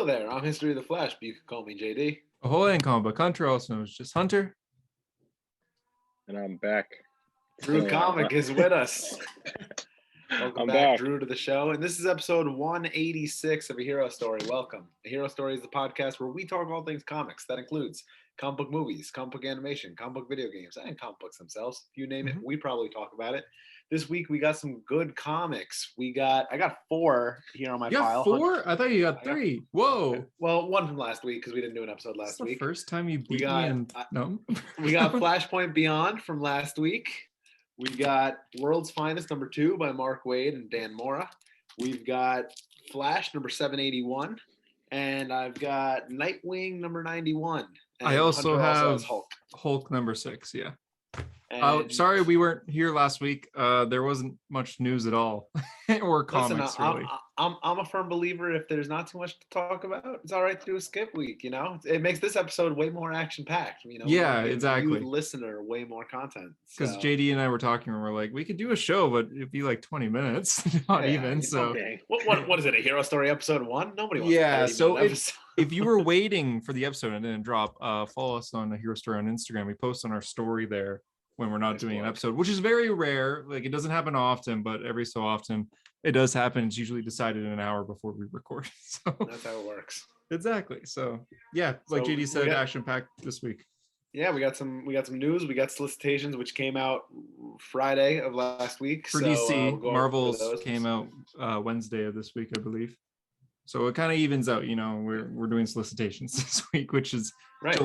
Hello there, I'm History of the Flash, but you can call me JD. Ahoy, and comic book Hunter, also known as just Hunter. And I'm back. Drew Comic is with us. Welcome I'm back, back. Drew, to the show. And this is episode 186 of A Hero Story. Welcome. A Hero Story is the podcast where we talk all things comics. That includes comic book movies, comic book animation, comic book video games, and comic books themselves. If you name it, we probably talk about it. This week we got some good comics. I got 4 here on my file. You got 4? I thought you got 3. Whoa. Well, 1 from last week because we didn't do an episode last week. The first time you beat me. No. We got Flashpoint Beyond from last week. We got World's Finest number 2 by Mark Waid and Dan Mora. We've got Flash number 781, and I've got Nightwing number 91. And I also have Hulk number 6. Yeah. And sorry we weren't here last week. There wasn't much news at all, or comics. Really. I'm a firm believer if there's not too much to talk about, it's all right to do a skip week. You know, it makes this episode way more action packed. You know, yeah, exactly. You listener, way more content. Because JD and I were talking, and we're like, we could do a show, but it'd be like 20 minutes, not even. So what is it? A Hero Story episode 1? Nobody wants. Yeah. So if you were waiting for the episode and it didn't drop, follow us on the Hero Story on Instagram. We post on our story there when we're not doing an episode, which is very rare. Like, it doesn't happen often, but every so often it does happen. It's usually decided an hour before we record. So that's how it works. Exactly. So yeah, like JD said, action packed this week. Yeah, we got some news. We got solicitations, which came out Friday of last week. For DC, Marvel's came out Wednesday of this week, I believe. So it kind of evens out, you know. We're doing solicitations this week, which is right.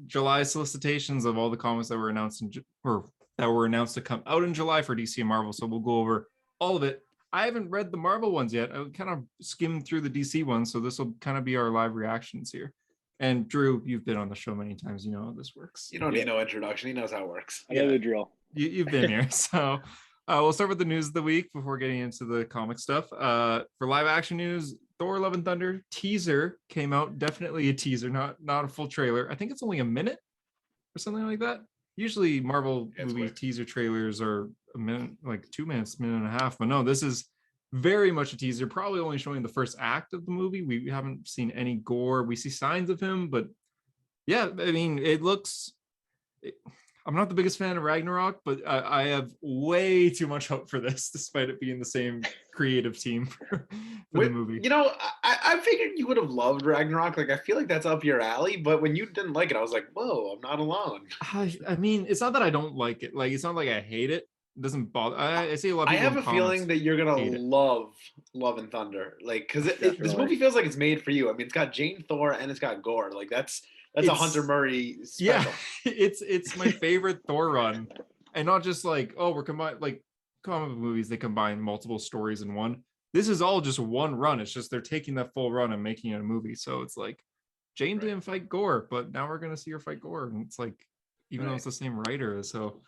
July solicitations of all the comics that were announced to come out in July for DC and Marvel. So we'll go over all of it. I haven't read the Marvel ones yet. I kind of skimmed through the DC ones, so this will kind of be our live reactions here. And Drew, you've been on the show many times. You know how this works. You don't need no introduction. He knows how it works. I know the drill. You've been here. So we'll start with the news of the week before getting into the comic stuff. For live action news, Thor: Love and Thunder teaser came out. Definitely a teaser, not a full trailer. I think it's only a minute or something like that. Usually Marvel movie teaser trailers are a minute, like 2 minutes, minute and a half. But no, this is very much a teaser, probably only showing the first act of the movie. We haven't seen any gore. We see signs of him, but yeah, I mean, it looks... I'm not the biggest fan of Ragnarok, but I have way too much hope for this, despite it being the same creative team for the movie. You know, I figured you would have loved Ragnarok. Like, I feel like that's up your alley, but when you didn't like it, I was like, whoa, I'm not alone. I mean, it's not that I don't like it. Like, it's not like I hate it. It doesn't bother. I see a lot of people. I have a feeling that you're gonna love Love and Thunder, like, because this movie feels like it's made for you. I mean, it's got Jane Thor and it's got gore. Like, that's a Hunter Murray special. Yeah, it's my favorite Thor run, and not just like, oh, we're combined, like comic book movies, they combine multiple stories in one. This is all just one run. It's just they're taking that full run and making it a movie. So it's like Jane didn't fight Gore, but now we're gonna see her fight Gore, and it's like, even though it's the same writer. So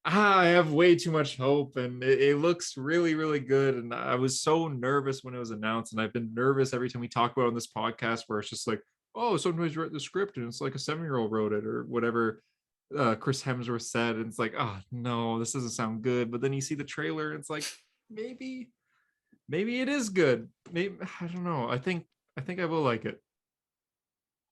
I have way too much hope, and it looks really, really good. And I was so nervous when it was announced, and I've been nervous every time we talk about it on this podcast, where it's just like, oh, sometimes you write the script and it's like a 7-year-old wrote it, or whatever Chris Hemsworth said, and it's like, oh no, this doesn't sound good. But then you see the trailer, it's like, maybe it is good. Maybe, I don't know. I think I will like it,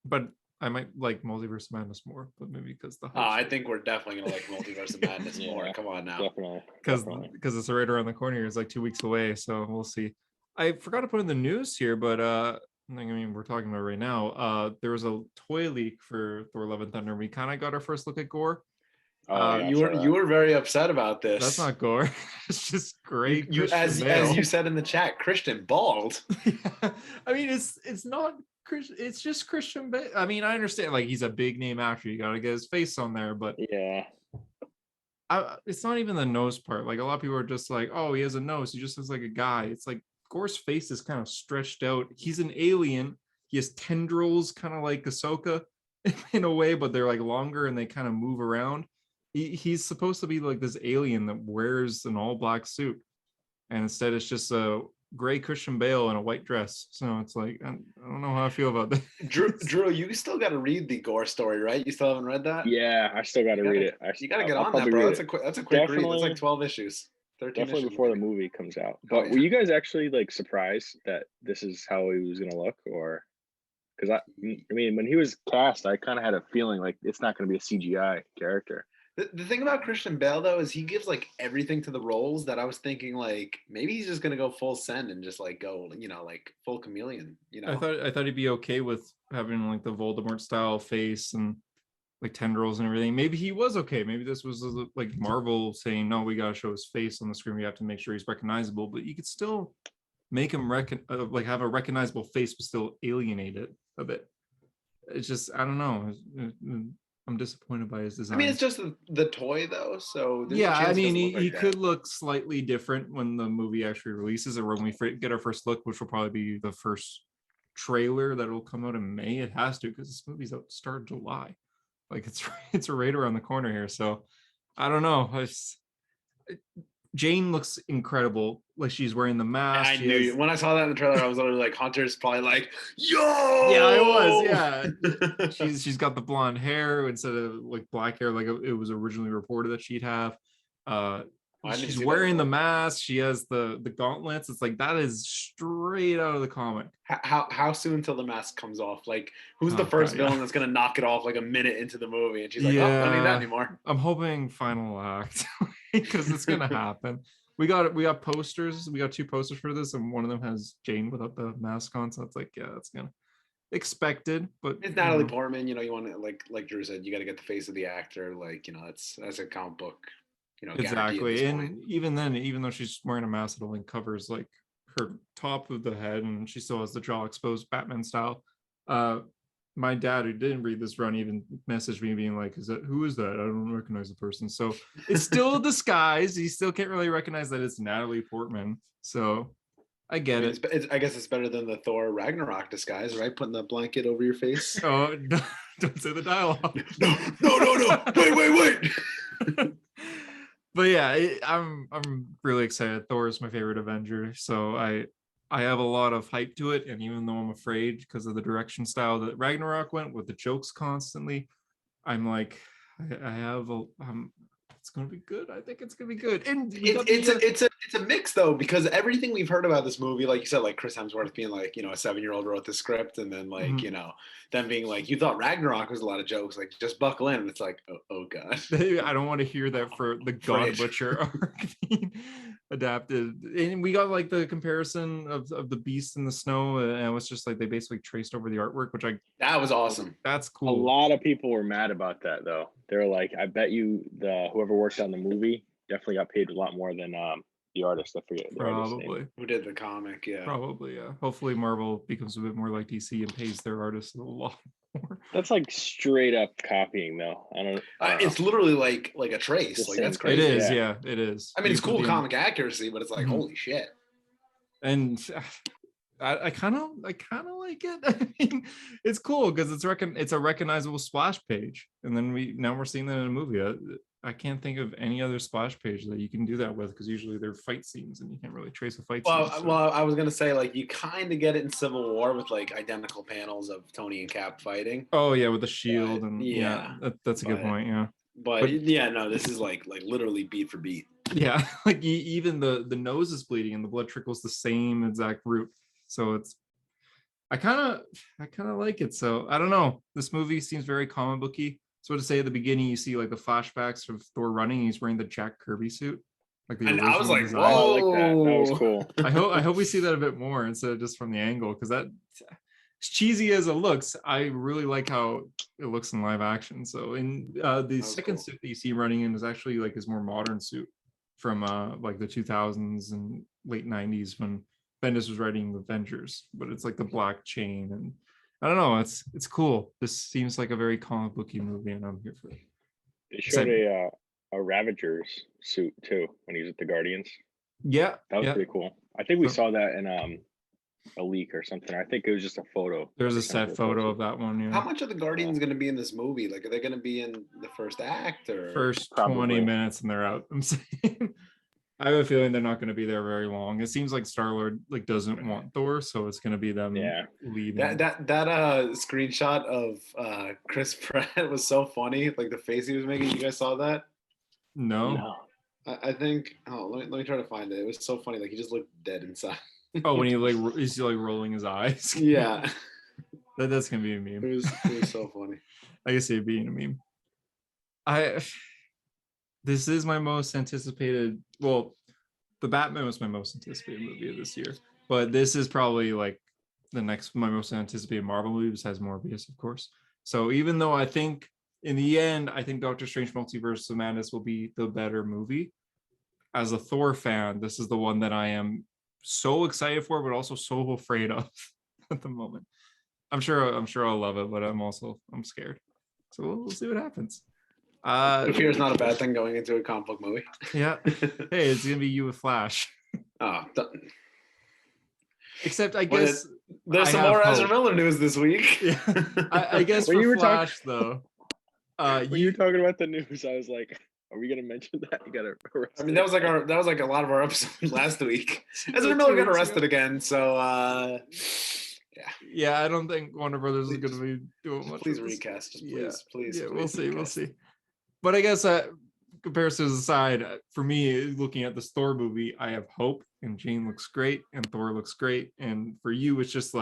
but I might like Multiverse of Madness more. But maybe because I think we're definitely gonna like Multiverse of Madness more. Come on now, definitely, because it's right around the corner. It's like 2 weeks away, so we'll see. I forgot to put in the news here, but I mean, we're talking about right now. There was a toy leak for Thor: Love and Thunder. We kind of got our first look at Gore. You were very upset about this. That's not Gore. It's just great. As you said in the chat, Christian bald. Yeah. I mean, it's not Christian. It's just Christian. I mean, I understand, like, he's a big name actor. You got to get his face on there, but yeah, it's not even the nose part. Like, a lot of people are just like, oh, he has a nose. He just looks like a guy. It's like, Gore's face is kind of stretched out. He's an alien. He has tendrils, kind of like Ahsoka in a way, but they're like longer and they kind of move around. He's supposed to be like this alien that wears an all black suit, and instead it's just a gray Christian Bale in a white dress. So it's like, I don't know how I feel about that. Drew, you still got to read the Gore story, right? You still haven't read that? Yeah, I still got to read it. You got to get on that, bro. That's a quick read. It's like 12 issues. Definitely before the movie comes out. But yeah. were you guys actually like surprised that this is how he was gonna look, or because I mean, when he was cast, I kind of had a feeling like it's not gonna be a CGI character. The thing about Christian Bale though is he gives like everything to the roles that I was thinking like maybe he's just gonna go full send and just like go like full chameleon. I thought he'd be okay with having like the Voldemort style face and like tendrils and everything. Maybe he was okay. Maybe this was like Marvel saying, no, we gotta show his face on the screen. We have to make sure he's recognizable, but you could still make him like have a recognizable face but still alienate it a bit. It's just, I don't know. I'm disappointed by his design. I mean, it's just the toy though, so yeah. I mean, he could look slightly different when the movie actually releases, or when we get our first look, which will probably be the first trailer that will come out in May. It has to, because this movie's out start of July. Like it's right around the corner here. So I don't know. Jane looks incredible. Like she's wearing the mask. I knew when I saw that in the trailer, I was literally like, Hunter's probably like, yo. Yeah, I was. Yeah, she's got the blonde hair instead of like black hair, like it was originally reported that she'd have. She's wearing the mask. She has the gauntlets. It's like that is straight out of the comic. How soon till the mask comes off? Like, who's the first villain that's gonna knock it off like a minute into the movie? And she's like, oh, I don't need that anymore. I'm hoping final act because it's gonna happen. We got posters. We got 2 posters for this, and one of them has Jane without the mask on. So it's like, yeah, that's gonna expected. But it's Natalie Portman. You want to like Drew said, you got to get the face of the actor. Like, that's a comic book. Exactly. And even then, even though she's wearing a mask that only covers like her top of the head and she still has the jaw exposed Batman style, my dad, who didn't read this run, even messaged me being like, who is that? I don't recognize the person. So it's still a disguise. He still can't really recognize that it's Natalie Portman. So I get it. I guess it's better than the Thor Ragnarok disguise, right? Putting the blanket over your face. Oh, don't say the dialogue. No. Wait. But yeah, I'm really excited. Thor is my favorite Avenger, so I have a lot of hype to it. And even though I'm afraid because of the direction style that Ragnarok went with the jokes constantly, I'm like, it's gonna be good. I think it's gonna be good. And it's a mix though, because everything we've heard about this movie, like you said, like Chris Hemsworth being like, a 7-year-old wrote the script, and then like, them being like, you thought Ragnarok was a lot of jokes, like just buckle in. It's like, oh god. I don't want to hear that for the God Butcher arc being adapted. And we got like the comparison of the beast in the snow, and it was just like they basically traced over the artwork, which that was awesome. That's cool. A lot of people were mad about that though. They're like, I bet you whoever worked on the movie definitely got paid a lot more than the artist. I forget the artist's name. Who did the comic. Yeah, probably. Yeah, hopefully Marvel becomes a bit more like DC and pays their artists a lot more. That's like straight up copying though. I don't it's literally like a trace. Like, that's crazy. It is. Yeah, it is. I mean, it's cool comic accuracy, but it's like, holy shit. And I kind of like it. I mean, it's cool because it's a recognizable splash page, and then we're seeing that in a movie. I can't think of any other splash page that you can do that with, because usually they're fight scenes and you can't really trace a fight scene. So. Well, I was gonna say, like, you kind of get it in Civil War with like identical panels of Tony and Cap fighting. Oh yeah, with the shield. And that's a good point. Yeah. But yeah, no, this is like literally beat for beat. Yeah, like even the nose is bleeding and the blood trickles the same exact route. So I kind of like it. So I don't know. This movie seems very comic booky. So to say at the beginning, you see like the flashbacks of Thor running. He's wearing the Jack Kirby suit. Like and I was like, design. Whoa, I like that. That was cool. I hope we see that a bit more instead of just from the angle, because that, as cheesy as it looks, I really like how it looks in live action. So in the second suit that you see running in is actually like his more modern suit from like the 2000s and late 90s when Bendis was writing the Avengers, but it's like the black chain, and I don't know, it's cool. This seems like a very comic booky movie, and I'm here for it. They showed a Ravager's suit too when he was at the Guardians. Yeah, that was pretty cool. I think we saw that in a leak or something. I think it was just a photo. There's a set photo of that one. Yeah. How much of the Guardians going to be in this movie? Like, are they going to be in the first act or first 20 minutes and they're out? I'm saying. I have a feeling they're not going to be there very long. It seems like Star-Lord like doesn't want Thor, so it's going to be them leaving. That screenshot of Chris Pratt was so funny. Like the face he was making. You guys saw that? No. I think. Oh, let me try to find it. It was so funny. Like he just looked dead inside. Oh, when is he like rolling his eyes? Yeah, That's gonna be a meme. it was so funny. I guess it being a meme. This is my most anticipated. Well, the Batman was my most anticipated movie of this year, but this is probably like my most anticipated Marvel movie besides Morbius, of course. So even though I think in the end, I think Doctor Strange Multiverse of Madness will be the better movie, as a Thor fan, this is the one that I am so excited for, but also so afraid of at the moment. I'm sure I'll love it, but I'm scared. So we'll see what happens. Fear is not a bad thing going into a comic book movie. Yeah. Hey, it's gonna be you with Flash. Oh, except I guess there's some more Ezra Miller news this week. Yeah. I guess for Flash though. When you were talking about the news, I was like, are we gonna mention that? You got arrested. I mean, that was like a lot of our episodes last week. Ezra Miller got arrested again, so yeah. I don't think Warner Brothers is gonna be doing much. Please recast, please. Yeah, we'll see. But I guess comparisons aside, for me, looking at this Thor movie, I have hope, and Jane looks great, and Thor looks great, and for you, it's just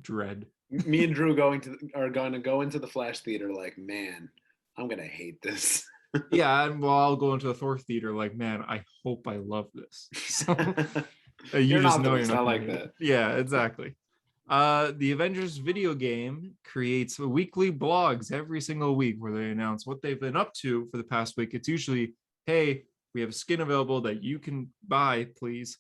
dread. Me and Drew are going to go into the Flash theater like, man, I'm gonna hate this. Yeah, and I'll go into the Thor theater like, man, I hope I love this. So you just know you're not like that. Yeah, exactly. The Avengers video game creates weekly blogs every single week where they announce what they've been up to for the past week. It's usually, hey, we have a skin available that you can buy, please.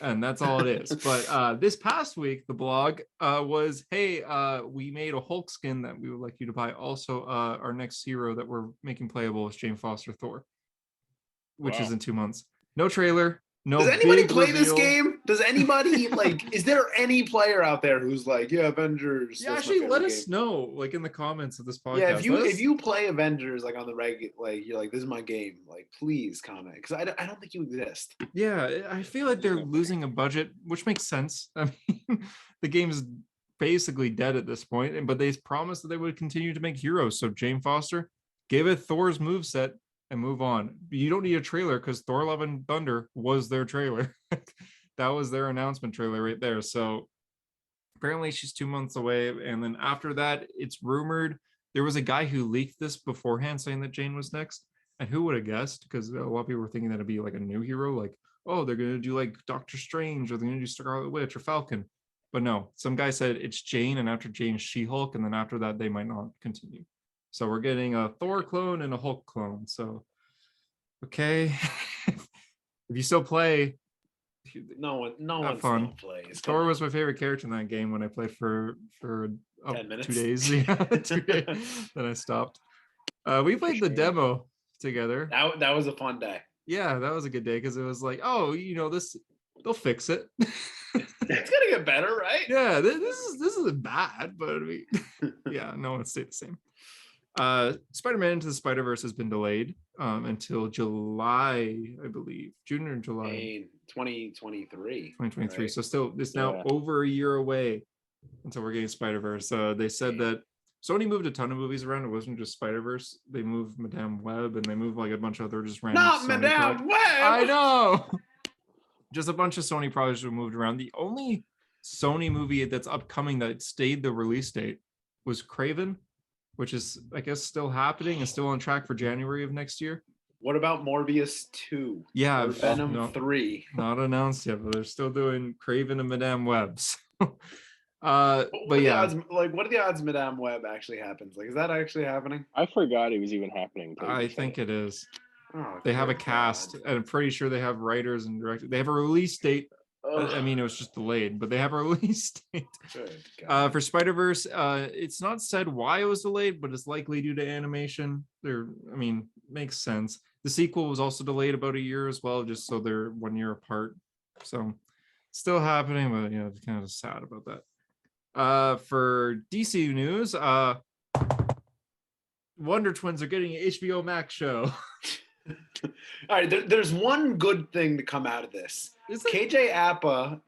And that's all it is. But this past week, the blog was, hey, we made a Hulk skin that we would like you to buy. Also, our next hero that we're making playable is Jane Foster Thor, which is in 2 months. No trailer. No. Does anybody play this game? Does anybody is there any player out there who's like, yeah, Avengers? Yeah, actually, let us know, like in the comments of this podcast. Yeah, if you play Avengers like on the regular, like you're like, this is my game, like please comment, because I don't think you exist. Yeah, I feel like they're losing a budget, which makes sense. I mean, the game's basically dead at this point, but they promised that they would continue to make heroes. So Jane Foster, give it Thor's moveset and move on. You don't need a trailer because Thor Love and Thunder was their trailer. That was their announcement trailer right there. So apparently she's 2 months away. And then after that, it's rumored. There was a guy who leaked this beforehand saying that Jane was next. And who would have guessed? Because a lot of people were thinking that it'd be like a new hero. Like, oh, they're going to do like Doctor Strange, or they're going to do Scarlet Witch or Falcon. But no, some guy said it's Jane, and after Jane, She-Hulk. And then after that, they might not continue. So we're getting a Thor clone and a Hulk clone. So, okay. If you still play, no one still plays. Thor was my favorite character in that game when I played for 10 minutes. 2 days. Yeah, 2 days. Then I stopped. We played the demo together. That was a fun day. Yeah, that was a good day because it was like, oh, they'll fix it. It's gonna get better, right? Yeah, this isn't bad, but I mean, yeah, no, it stayed the same. Spider-Man Into the Spider-Verse has been delayed until July, I believe, June or July 2023. Right? So still, it's now over a year away until we're getting Spider-Verse. They said that Sony moved a ton of movies around. It wasn't just Spider-Verse. They moved Madame Web, and they moved like a bunch of other just random. Not Sony Madame Web. I know. Just a bunch of Sony projects were moved around. The only Sony movie that's upcoming that stayed the release date was Craven, which is, I guess, still happening and still on track for January of next year. What about Morbius 2? Yeah, or Venom 3? Not announced yet, but they're still doing Craven and Madame Web. So, what are the odds Madame Web actually happens? Like, is that actually happening? I forgot it was even happening. I think it is. Oh, they have a cast, and I'm pretty sure they have writers and directors. They have a release date. I mean, it was just delayed, but they have a release date. For Spider-Verse. It's not said why it was delayed, but it's likely due to animation. Makes sense. The sequel was also delayed about a year as well, just so they're 1 year apart. So still happening, but it's kind of sad about that. For DC news, Wonder Twins are getting an HBO Max show. All right, there's one good thing to come out of this. KJ Apa,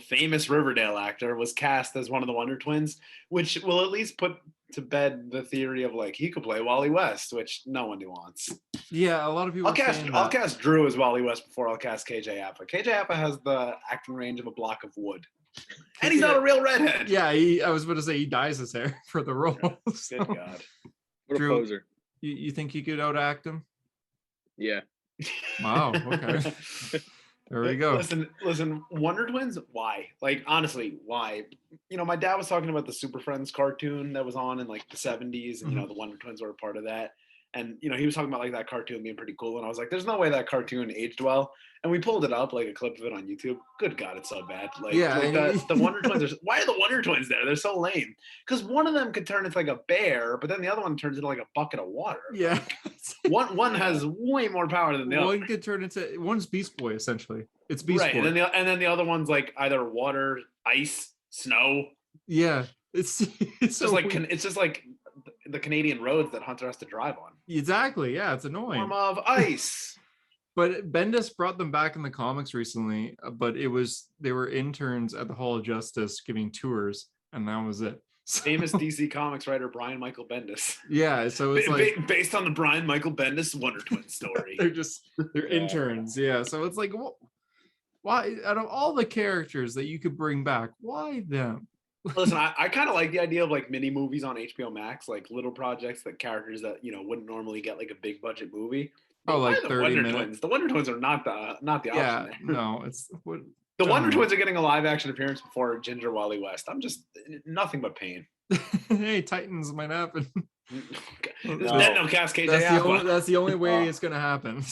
famous Riverdale actor, was cast as one of the Wonder Twins, which will at least put to bed the theory of like he could play Wally West, which no one wants. Yeah, a lot of people I'll are cast saying I'll that. cast Drew as Wally West before I'll cast KJ Appa. KJ Appa has the acting range of a block of wood, and he's not a real redhead. Yeah, I was about to say he dyes his hair for the role. So, Good God. What a Drew, poser. you think you could outact him? Yeah. Wow. Okay. There we go. Listen, Wonder Twins, why? Like, honestly, why? You know, my dad was talking about the Super Friends cartoon that was on in like the 70s, and you know, the Wonder Twins were a part of that. And you know, he was talking about like that cartoon being pretty cool, and I was like, "There's no way that cartoon aged well." And we pulled it up, like a clip of it on YouTube. Good God, it's so bad. Like, Yeah, the Wonder Twins are. Why are the Wonder Twins there? They're so lame. Because one of them could turn into like a bear, but then the other one turns into like a bucket of water. Yeah. One has way more power than the other. One could turn into one's Beast Boy essentially. It's Beast Right, Boy. and then the other one's like either water, ice, snow. Yeah, it's Just like it's just like the Canadian roads that Hunter has to drive on. exactly. Yeah, it's annoying. Form of ice. But Bendis brought them back in the comics recently, but they were interns at the Hall of Justice giving tours, and that was it. So, Famous DC Comics writer Brian Michael Bendis. yeah, so it's like based on the Brian Michael Bendis Wonder Twins story. they're interns. Yeah, so it's like, why out of all the characters that you could bring back, why them? Listen, I kind of like the idea of like mini movies on HBO Max, like little projects that characters that you know wouldn't normally get like a big budget movie. Oh, like the 30 Wonder minutes. Twins. The Wonder Twins are not the Yeah, option there. no, it's what The Wonder Twins are getting a live action appearance before Ginger Wally West. I'm just nothing but pain. Hey, Titans might happen. No cast KJ. That's the only way it's gonna happen.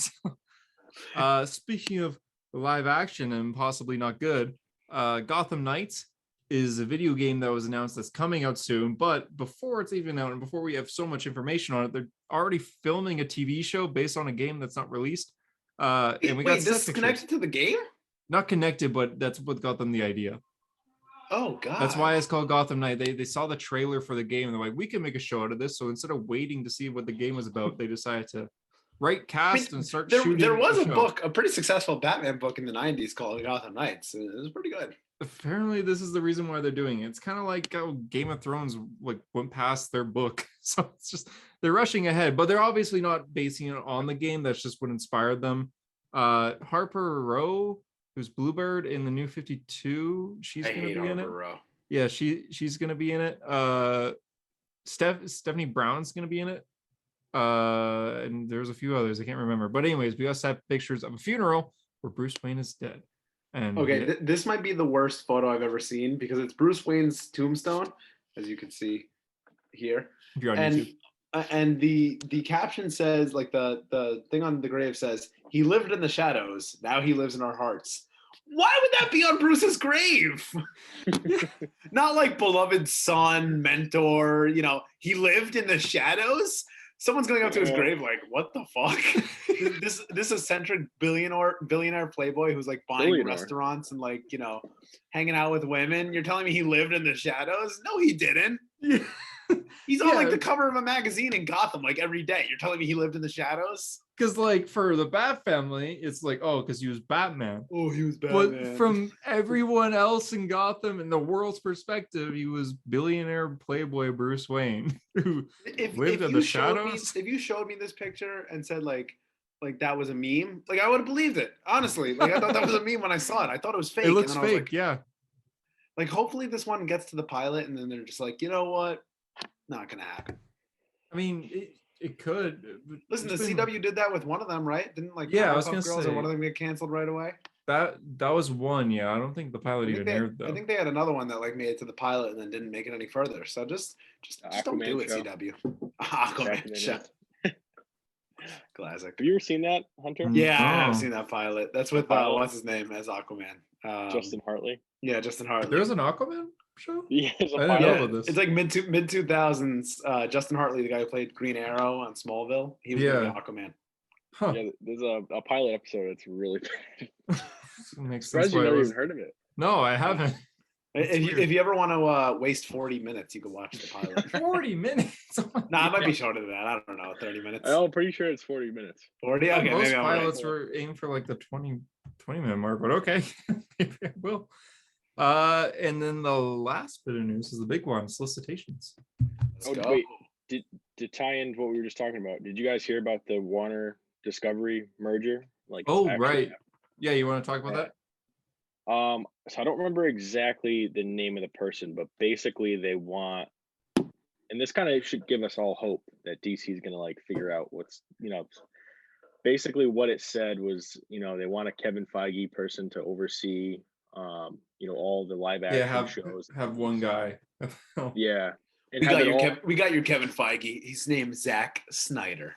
Speaking of live action and possibly not good, Gotham Knights is a video game that was announced that's coming out soon. But before it's even out and before we have so much information on it, they're already filming a TV show based on a game that's not released. And we got this is connected to the game? Not connected, but that's what got them the idea. Oh God! That's why it's called Gotham Knight. They saw the trailer for the game and they're like, we can make a show out of this. So instead of waiting to see what the game was about, they decided to write cast and start shooting. There was a book, a pretty successful Batman book in the 90s called Gotham Knights. It was pretty good. Apparently, this is the reason why they're doing it. It's kind of like how Game of Thrones like went past their book. So it's just they're rushing ahead, but they're obviously not basing it on the game. That's just what inspired them. Harper Row, who's Bluebird in the New 52, she's going to be in it. Yeah, she's going to be in it. Stephanie Brown's going to be in it. And there's a few others I can't remember. But anyways, we also have pictures of a funeral where Bruce Wayne is dead. And okay, this might be the worst photo I've ever seen because it's Bruce Wayne's tombstone, as you can see here. If you're on YouTube. And the caption says, like the thing on the grave says, "He lived in the shadows. Now he lives in our hearts." Why would that be on Bruce's grave? Not like beloved son, mentor. You know, he lived in the shadows. Someone's going up to his grave like, what the fuck? this eccentric billionaire playboy who's like buying restaurants and like, you know, hanging out with women. You're telling me he lived in the shadows? No, he didn't. He's on like the cover of a magazine in Gotham like every day. You're telling me he lived in the shadows? Because like for the Bat family, it's like, oh, because he was Batman. Oh, he was Batman. But from everyone else in Gotham and the world's perspective, he was billionaire playboy Bruce Wayne who lived in the shadows. If you showed me this picture and said like that was a meme, like I would have believed it. Honestly, like I thought that was a meme when I saw it. I thought it was fake. It looks fake, like, yeah. Like hopefully this one gets to the pilot and then they're just like, you know what? Not gonna happen. I mean, it could. Listen, the CW did that with one of them, right? Didn't like I was gonna Girls say or one of them get canceled right away? That was one, yeah. I don't think the pilot even aired though. I think they had another one that like made it to the pilot and then didn't make it any further. So just don't do it, show. CW. Aquaman show. Classic. Have you ever seen that, Hunter? Yeah, I have seen that pilot. That's with what's his name as Aquaman? Justin Hartley. Yeah, Justin Hartley. There was an Aquaman show? Yeah, I didn't know about this. It's like mid 2000s. Justin Hartley, the guy who played Green Arrow on Smallville, he was gonna be Aquaman. Huh. Yeah, there's a pilot episode. It's really bad. Makes sense. You've never even heard of it. No, I haven't. If you ever want to waste 40 minutes, you can watch the pilot. 40 minutes? I might be shorter than that. I don't know. 30 minutes. I'm pretty sure it's 40 minutes. 40? Okay. Most pilots were aimed for like the 20-minute mark, but okay. Maybe I will. And then the last bit of news is the big one, solicitations. Wait, to tie in what we were just talking about, did you guys hear about the Warner Discovery merger. Like, it's Oh, actually right. Yeah, you want to talk about yeah. that? So I don't remember exactly the name of the person, but basically they want, and this kind of should give us all hope that DC is gonna like figure out what's, basically what it said was, they want a Kevin Feige person to oversee, all the live Yeah, action shows. have one guy. Yeah, and We have got it your all. we got your Kevin Feige. His name's Zack Snyder.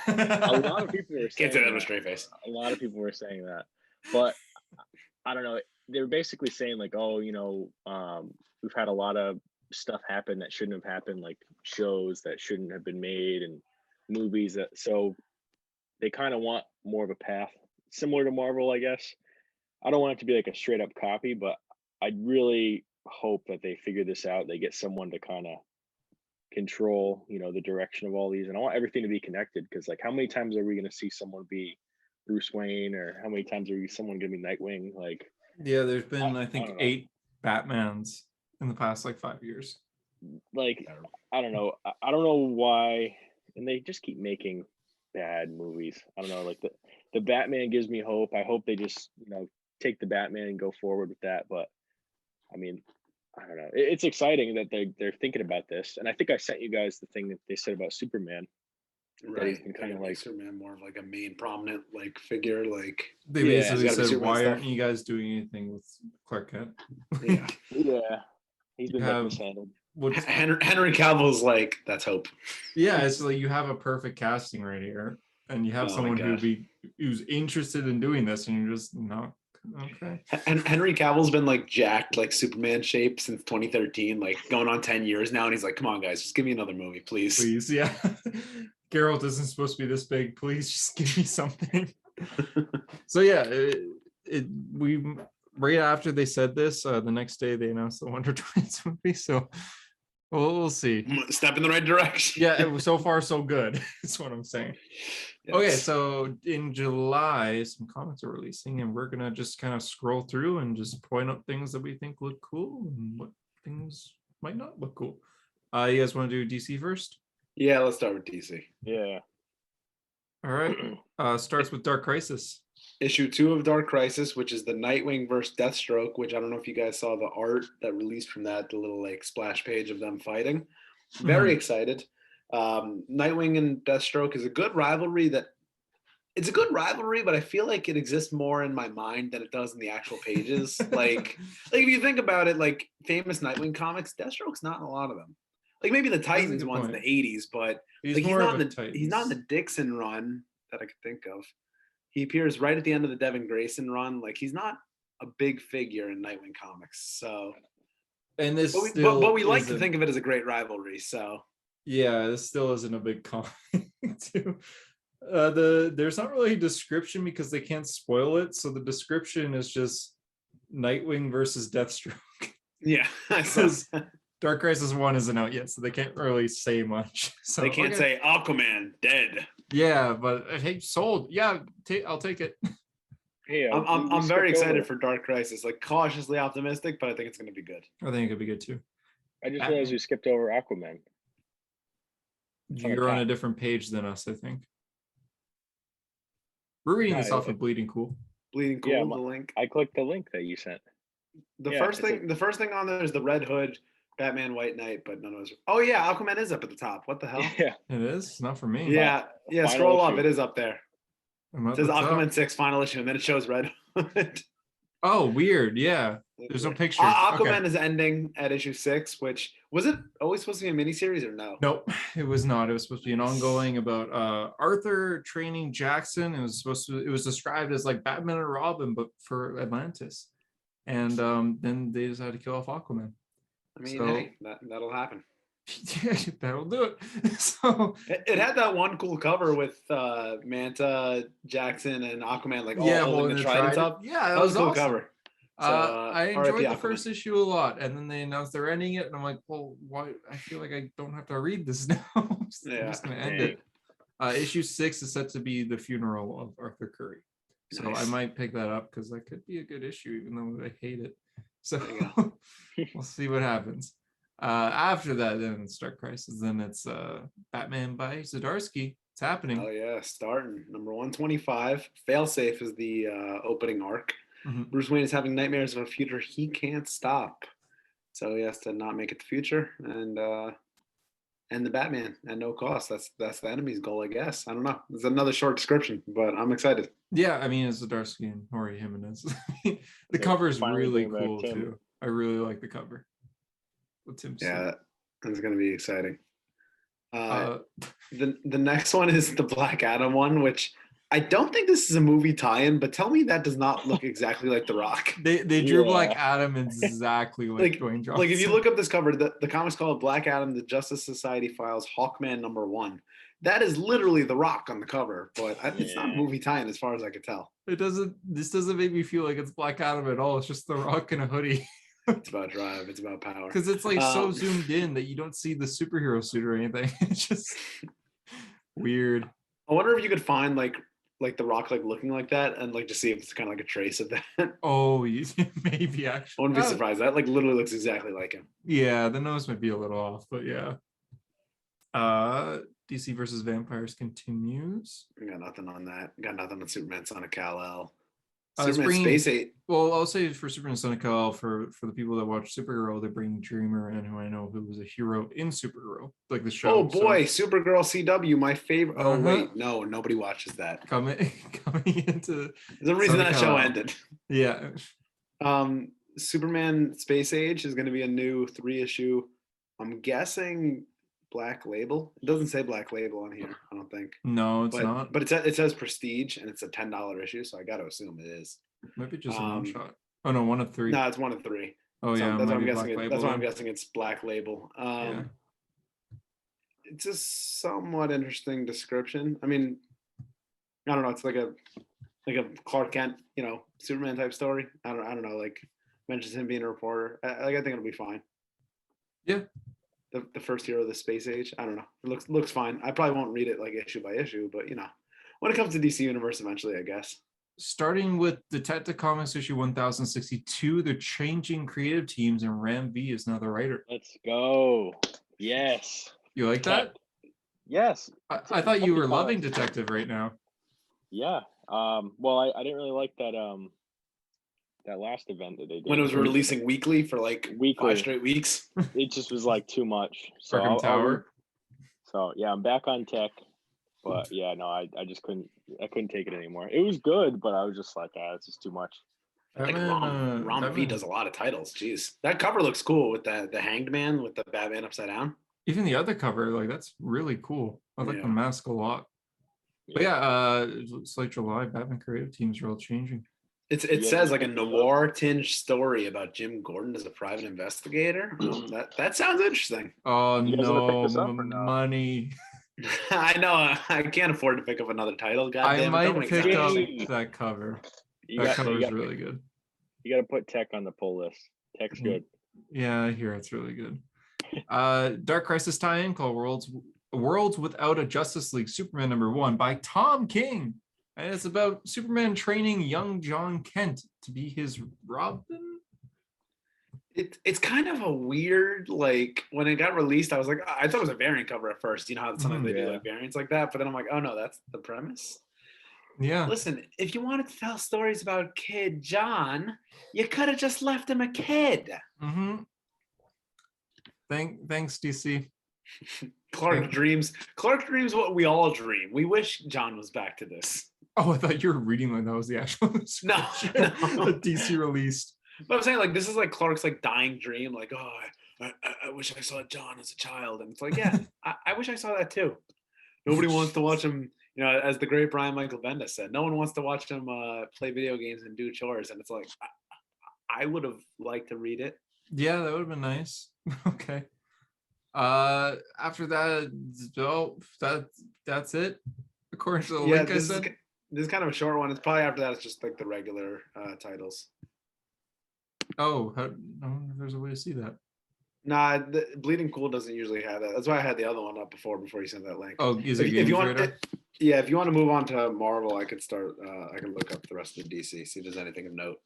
A lot of people were Can't saying say that with a that. straight face. A lot of people were saying that, but I don't know. They were basically saying like, oh, we've had a lot of stuff happen that shouldn't have happened, like shows that shouldn't have been made and movies that. So they kind of want more of a path similar to Marvel, I guess. I don't want it to be like a straight up copy, but I really hope that they figure this out. They get someone to kind of control, the direction of all these, and I want everything to be connected because, like, how many times are we going to see someone be Bruce Wayne, or how many times are someone going to be Nightwing? Like, Yeah, there's been I I think don't know. 8 Batmans in the past like 5 years. Like, I don't know. I don't know why, and they just keep making bad movies. I don't know. Like the Batman gives me hope. I hope they just take the Batman and go forward with that. But I mean, I don't know. It's exciting that they're thinking about this, and I think I sent you guys the thing that they said about Superman. That he's Right. been They're kind of gonna make like, Superman more of like a main prominent like figure. Like They Yeah, basically gotta be said, Superman why stuff. aren't you guys doing anything with Clark Kent? Yeah. yeah, he's You been like have mishandled. what's Henry Cavill's like, that's hope. yeah, it's like you have a perfect casting right here, and you have Oh my someone God. who's interested in doing this, and you're just not okay. Henry Cavill's been like jacked, like Superman shape since 2013, like going on 10 years now. And he's like, come on, guys, just give me another movie, please. Please, yeah. Geralt isn't supposed to be this big. Please just give me something. So yeah, we right after they said this, the next day they announced the Wonder Twins movie. So we'll see. Step in the right direction. Yeah, it was so far so good. That's what I'm saying. Yes. Okay, so in July, some comics are releasing, and we're gonna just kind of scroll through and just point out things that we think look cool and what things might not look cool. You guys want to do DC first? Yeah, let's start with DC. Yeah. All right. Starts with Dark Crisis. Issue 2 of Dark Crisis, which is the Nightwing versus Deathstroke, which I don't know if you guys saw the art that released from that, the little like splash page of them fighting. Very excited. Nightwing and Deathstroke is a good rivalry it's a good rivalry, but I feel like it exists more in my mind than it does in the actual pages. like if you think about it, like famous Nightwing comics, Deathstroke's not in a lot of them. Like maybe the Titans ones in the 80s, but like he's not in the Dixon run that I could think of. He appears right at the end of the Devin Grayson run. Like he's not a big figure in Nightwing comics. So, and this but we like to think of it as a great rivalry. So yeah, this still isn't a big comic too. There's not really a description because they can't spoil it. So the description is just Nightwing versus Deathstroke. Yeah, because Dark Crisis 1 isn't out yet, so they can't really say much. So they can't say Aquaman dead. Yeah, but hey, sold. Yeah, I'll take it. Hey, I'm very excited for Dark Crisis. Like cautiously optimistic, but I think it's going to be good. I think it could be good too. I just realized we skipped over Aquaman. You're on a different page than us, I think. We're reading this off of Bleeding Cool. Bleeding Cool, the link. I clicked the link that you sent. The first thing on there is the Red Hood, Batman, White Knight, but none of us. Oh yeah, Aquaman is up at the top. What the hell? Yeah, it is. Not for me. Yeah, scroll up. It is up there. It says Aquaman 6 final issue, and then it shows Red Hood. Oh, weird. Yeah, there's no picture. Aquaman is ending at issue 6, which was it always supposed to be a miniseries or no? Nope, it was not. It was supposed to be an ongoing about Arthur training Jackson. It was described as like Batman and Robin, but for Atlantis. And then they decided to kill off Aquaman. I mean, hey, that'll happen. That'll do it. So it had that one cool cover with Manta, Jackson, and Aquaman like all holding the trident up. Yeah, that was a cool awesome. cover. So, I enjoyed the first issue a lot, and then they announced they're ending it, and I'm like, well, why? I feel like I don't have to read this now. I'm just gonna end it. Issue 6 is set to be the funeral of Arthur Curry, so nice. I might pick that up because that could be a good issue, even though I hate it. So we'll see what happens. After that, then it's Dark Crisis. Then it's Batman by Zdarsky. It's happening. Oh yeah, starting number 125. Failsafe is the opening arc. Mhm. Bruce Wayne is having nightmares of a future he can't stop, so he has to not make it the future and the Batman at no cost. That's the enemy's goal, I guess. I don't know. It's another short description, but I'm excited. Yeah, I mean, it's Zdarsky and Jorge Jimenez. The They cover is finally really bring back cool Tim. too. I really like the cover. With Tim. Yeah, that's gonna be exciting. Uh, The next one is the Black Adam one, which I don't think this is a movie tie-in, but tell me that does not look exactly like The Rock. they drew Black Yeah. Adam exactly like Dwayne Johnson. Like if you look up this cover, the comic's called Black Adam: The Justice Society Files Hawkman #1. That is literally The Rock on the cover, but it's not a Yeah. movie tie-in as far as I could tell. This doesn't make me feel like it's Black Adam at all. It's just The Rock in a hoodie. It's about drive. It's about power. Because it's like so zoomed in that you don't see the superhero suit or anything. It's just weird. I wonder if you could find like The Rock like looking like that and like just see if it's kind of like a trace of that. Oh, maybe I actually. wouldn't be surprised. That like literally looks exactly like him. Yeah, the nose might be a little off, but yeah. DC versus Vampires continues. I got nothing on that. Got nothing on Superman Son of Kal-El. It's Superman bringing- Space 8. Well, I'll say for Superman Son of Kal-El, for the people that watch Supergirl, they bring Dreamer in, who I know who was a hero in Supergirl, like the show. Oh boy, Supergirl CW, my favorite. Oh Uh-huh. wait, no, nobody watches that. coming into There's a reason Son of that show Kal-El. ended. yeah. Superman Space Age is going to be a new 3-issue. I'm guessing Black Label. It doesn't say Black Label on here, I don't think. No, it's But not. but it says Prestige and it's a $10 issue, so I got to assume it is. Maybe just a one um, shot. Oh no, 1 of 3. No, it's 1 of 3. Oh So yeah, that's why might I'm be guessing. Black Label That's why I'm then. guessing it's Black Label. Yeah. It's a somewhat interesting description. I mean, I don't know. It's like a Clark Kent, Superman type story. I don't know. Like mentions him being a reporter. I think it'll be fine. Yeah. The first hero of the space age. I don't know. It looks fine. I probably won't read it like issue by issue, but when it comes to DC Universe, eventually, I guess. Starting with Detective Comics issue 1062, they're changing creative teams, and Ram V is now the writer. Let's go. Yes. You like that? Yes. I thought you were Detective loving Comics. Detective right now. Yeah. Well, I didn't really like that last event that they did. When it was releasing weekly for like Weekly. 5 straight weeks. It just was like too much. So Arkham Tower. So yeah, I'm back on tech, but yeah, no, I just couldn't take it anymore. It was good, but I was just like, it's just too much. Like Rom V Batman- does a lot of titles. Jeez, that cover looks cool with the Hanged Man with the Batman upside down. Even the other cover, like that's really cool. I like Yeah. the mask a lot. But yeah, it's like July. Batman creative teams are all changing. It Yeah. says like a noir tinged story about Jim Gordon as a private investigator. That sounds interesting. Oh You guys wanna pick no, this up or no? money! I know I can't afford to pick up another title. God I damn it, might don't make pick sense. up Yay. that cover. You That got, cover you is got, really good. you got to put tech on the pull list. Tech's good. Yeah, I hear it's really good. Dark Crisis tie-in called Worlds Without a Justice League Superman #1 by Tom King. And it's about Superman training young John Kent to be his Robin. It's kind of a weird, like when it got released, I was like, I thought it was a variant cover at first. You know how sometimes they do Yeah. like variants like that, but then I'm like, oh no, that's the premise. Yeah. Listen, if you wanted to tell stories about kid John, you could have just left him a kid. Mm-hmm. Thanks, DC. Clark dreams what we all dream. We wish John was back to this. Oh, I thought you were reading like that was the actual No, description no. that DC released. But I'm saying like this is like Clark's like dying dream, like, oh, I wish I saw John as a child. And it's like, yeah, I wish I saw that too. Nobody wants to watch him, as the great Brian Michael Bendis said, no one wants to watch him play video games and do chores. And it's like, I would have liked to read it. Yeah, that would have been nice. Okay. After that, that's it. According to the Yeah, link I this said. is kind of a short one. It's probably after that. It's just like the regular titles. Oh, I wonder if there's a way to see that. Nah, the Bleeding Cool doesn't usually have that. That's why I had the other one up before you sent that link. Oh, is it if Games you want, Radar? yeah, if you want to move on to Marvel, I could start. I can look up the rest of DC, see if there's anything of note.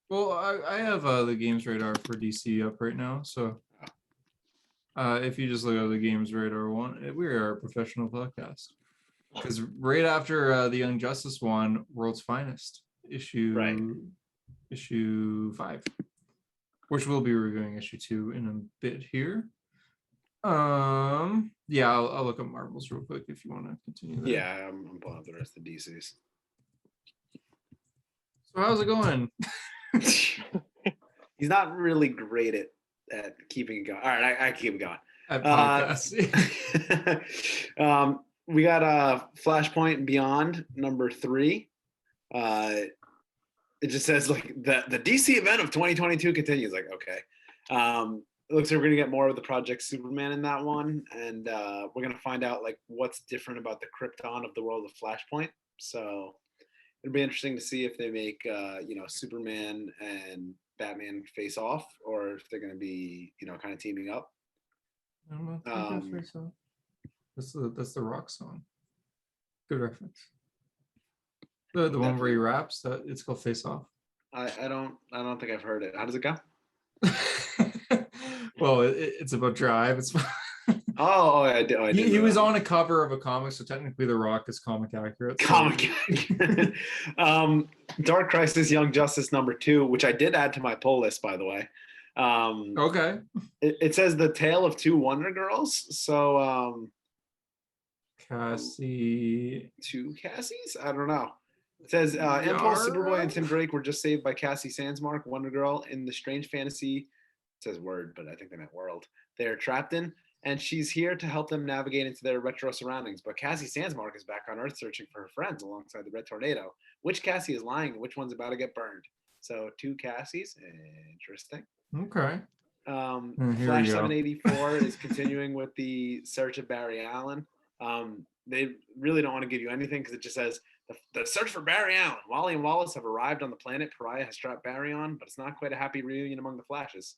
Well, I have the Games Radar for DC up right now. So if you just look at the Games Radar one, we are a professional podcast. Because right after the Young Justice one, World's Finest issue 5, which we'll be reviewing issue 2 in a bit here. Yeah, I'll look up Marvels real quick if you want to continue there. Yeah, I'm pulling up the rest of the DCs. So how's it going? He's not really great at keeping it going. All right, I keep it going. At podcasts. We got Flashpoint and Beyond number 3. It just says like the DC event of 2022 continues. Like, okay. It looks like we're gonna get more of the Project Superman in that one, and we're gonna find out like what's different about the Krypton of the world of Flashpoint. So it'll be interesting to see if they make Superman and Batman face off, or if they're gonna be kind of teaming up. I don't know. That's the Rock song. Good reference. The one where he raps, that it's called Face Off. I don't think I've heard it. How does it go? Well, it's about Drive. It's I did. He was on a cover of a comic, so technically The Rock is comic accurate. Comic. Dark Crisis Young Justice number 2, which I did add to my pull list, by the way. Okay. It says the tale of 2 Wonder Girls. So Cassie. 2 Cassies? I don't know. It says Impulse, Superboy, and Tim Drake were just saved by Cassie Sandsmark, Wonder Girl, in the strange fantasy. It says word, but I think they meant world. They are trapped in, and she's here to help them navigate into their retro surroundings. But Cassie Sandsmark is back on Earth searching for her friends alongside the Red Tornado. Which Cassie is lying and which one's about to get burned? So 2 Cassies. Interesting. Okay. Flash 784 is continuing with the search of Barry Allen. They really don't want to give you anything because it just says the search for Barry Allen. Wally and Wallace have arrived on the planet Pariah has trapped Barry on, but it's not quite a happy reunion among the Flashes.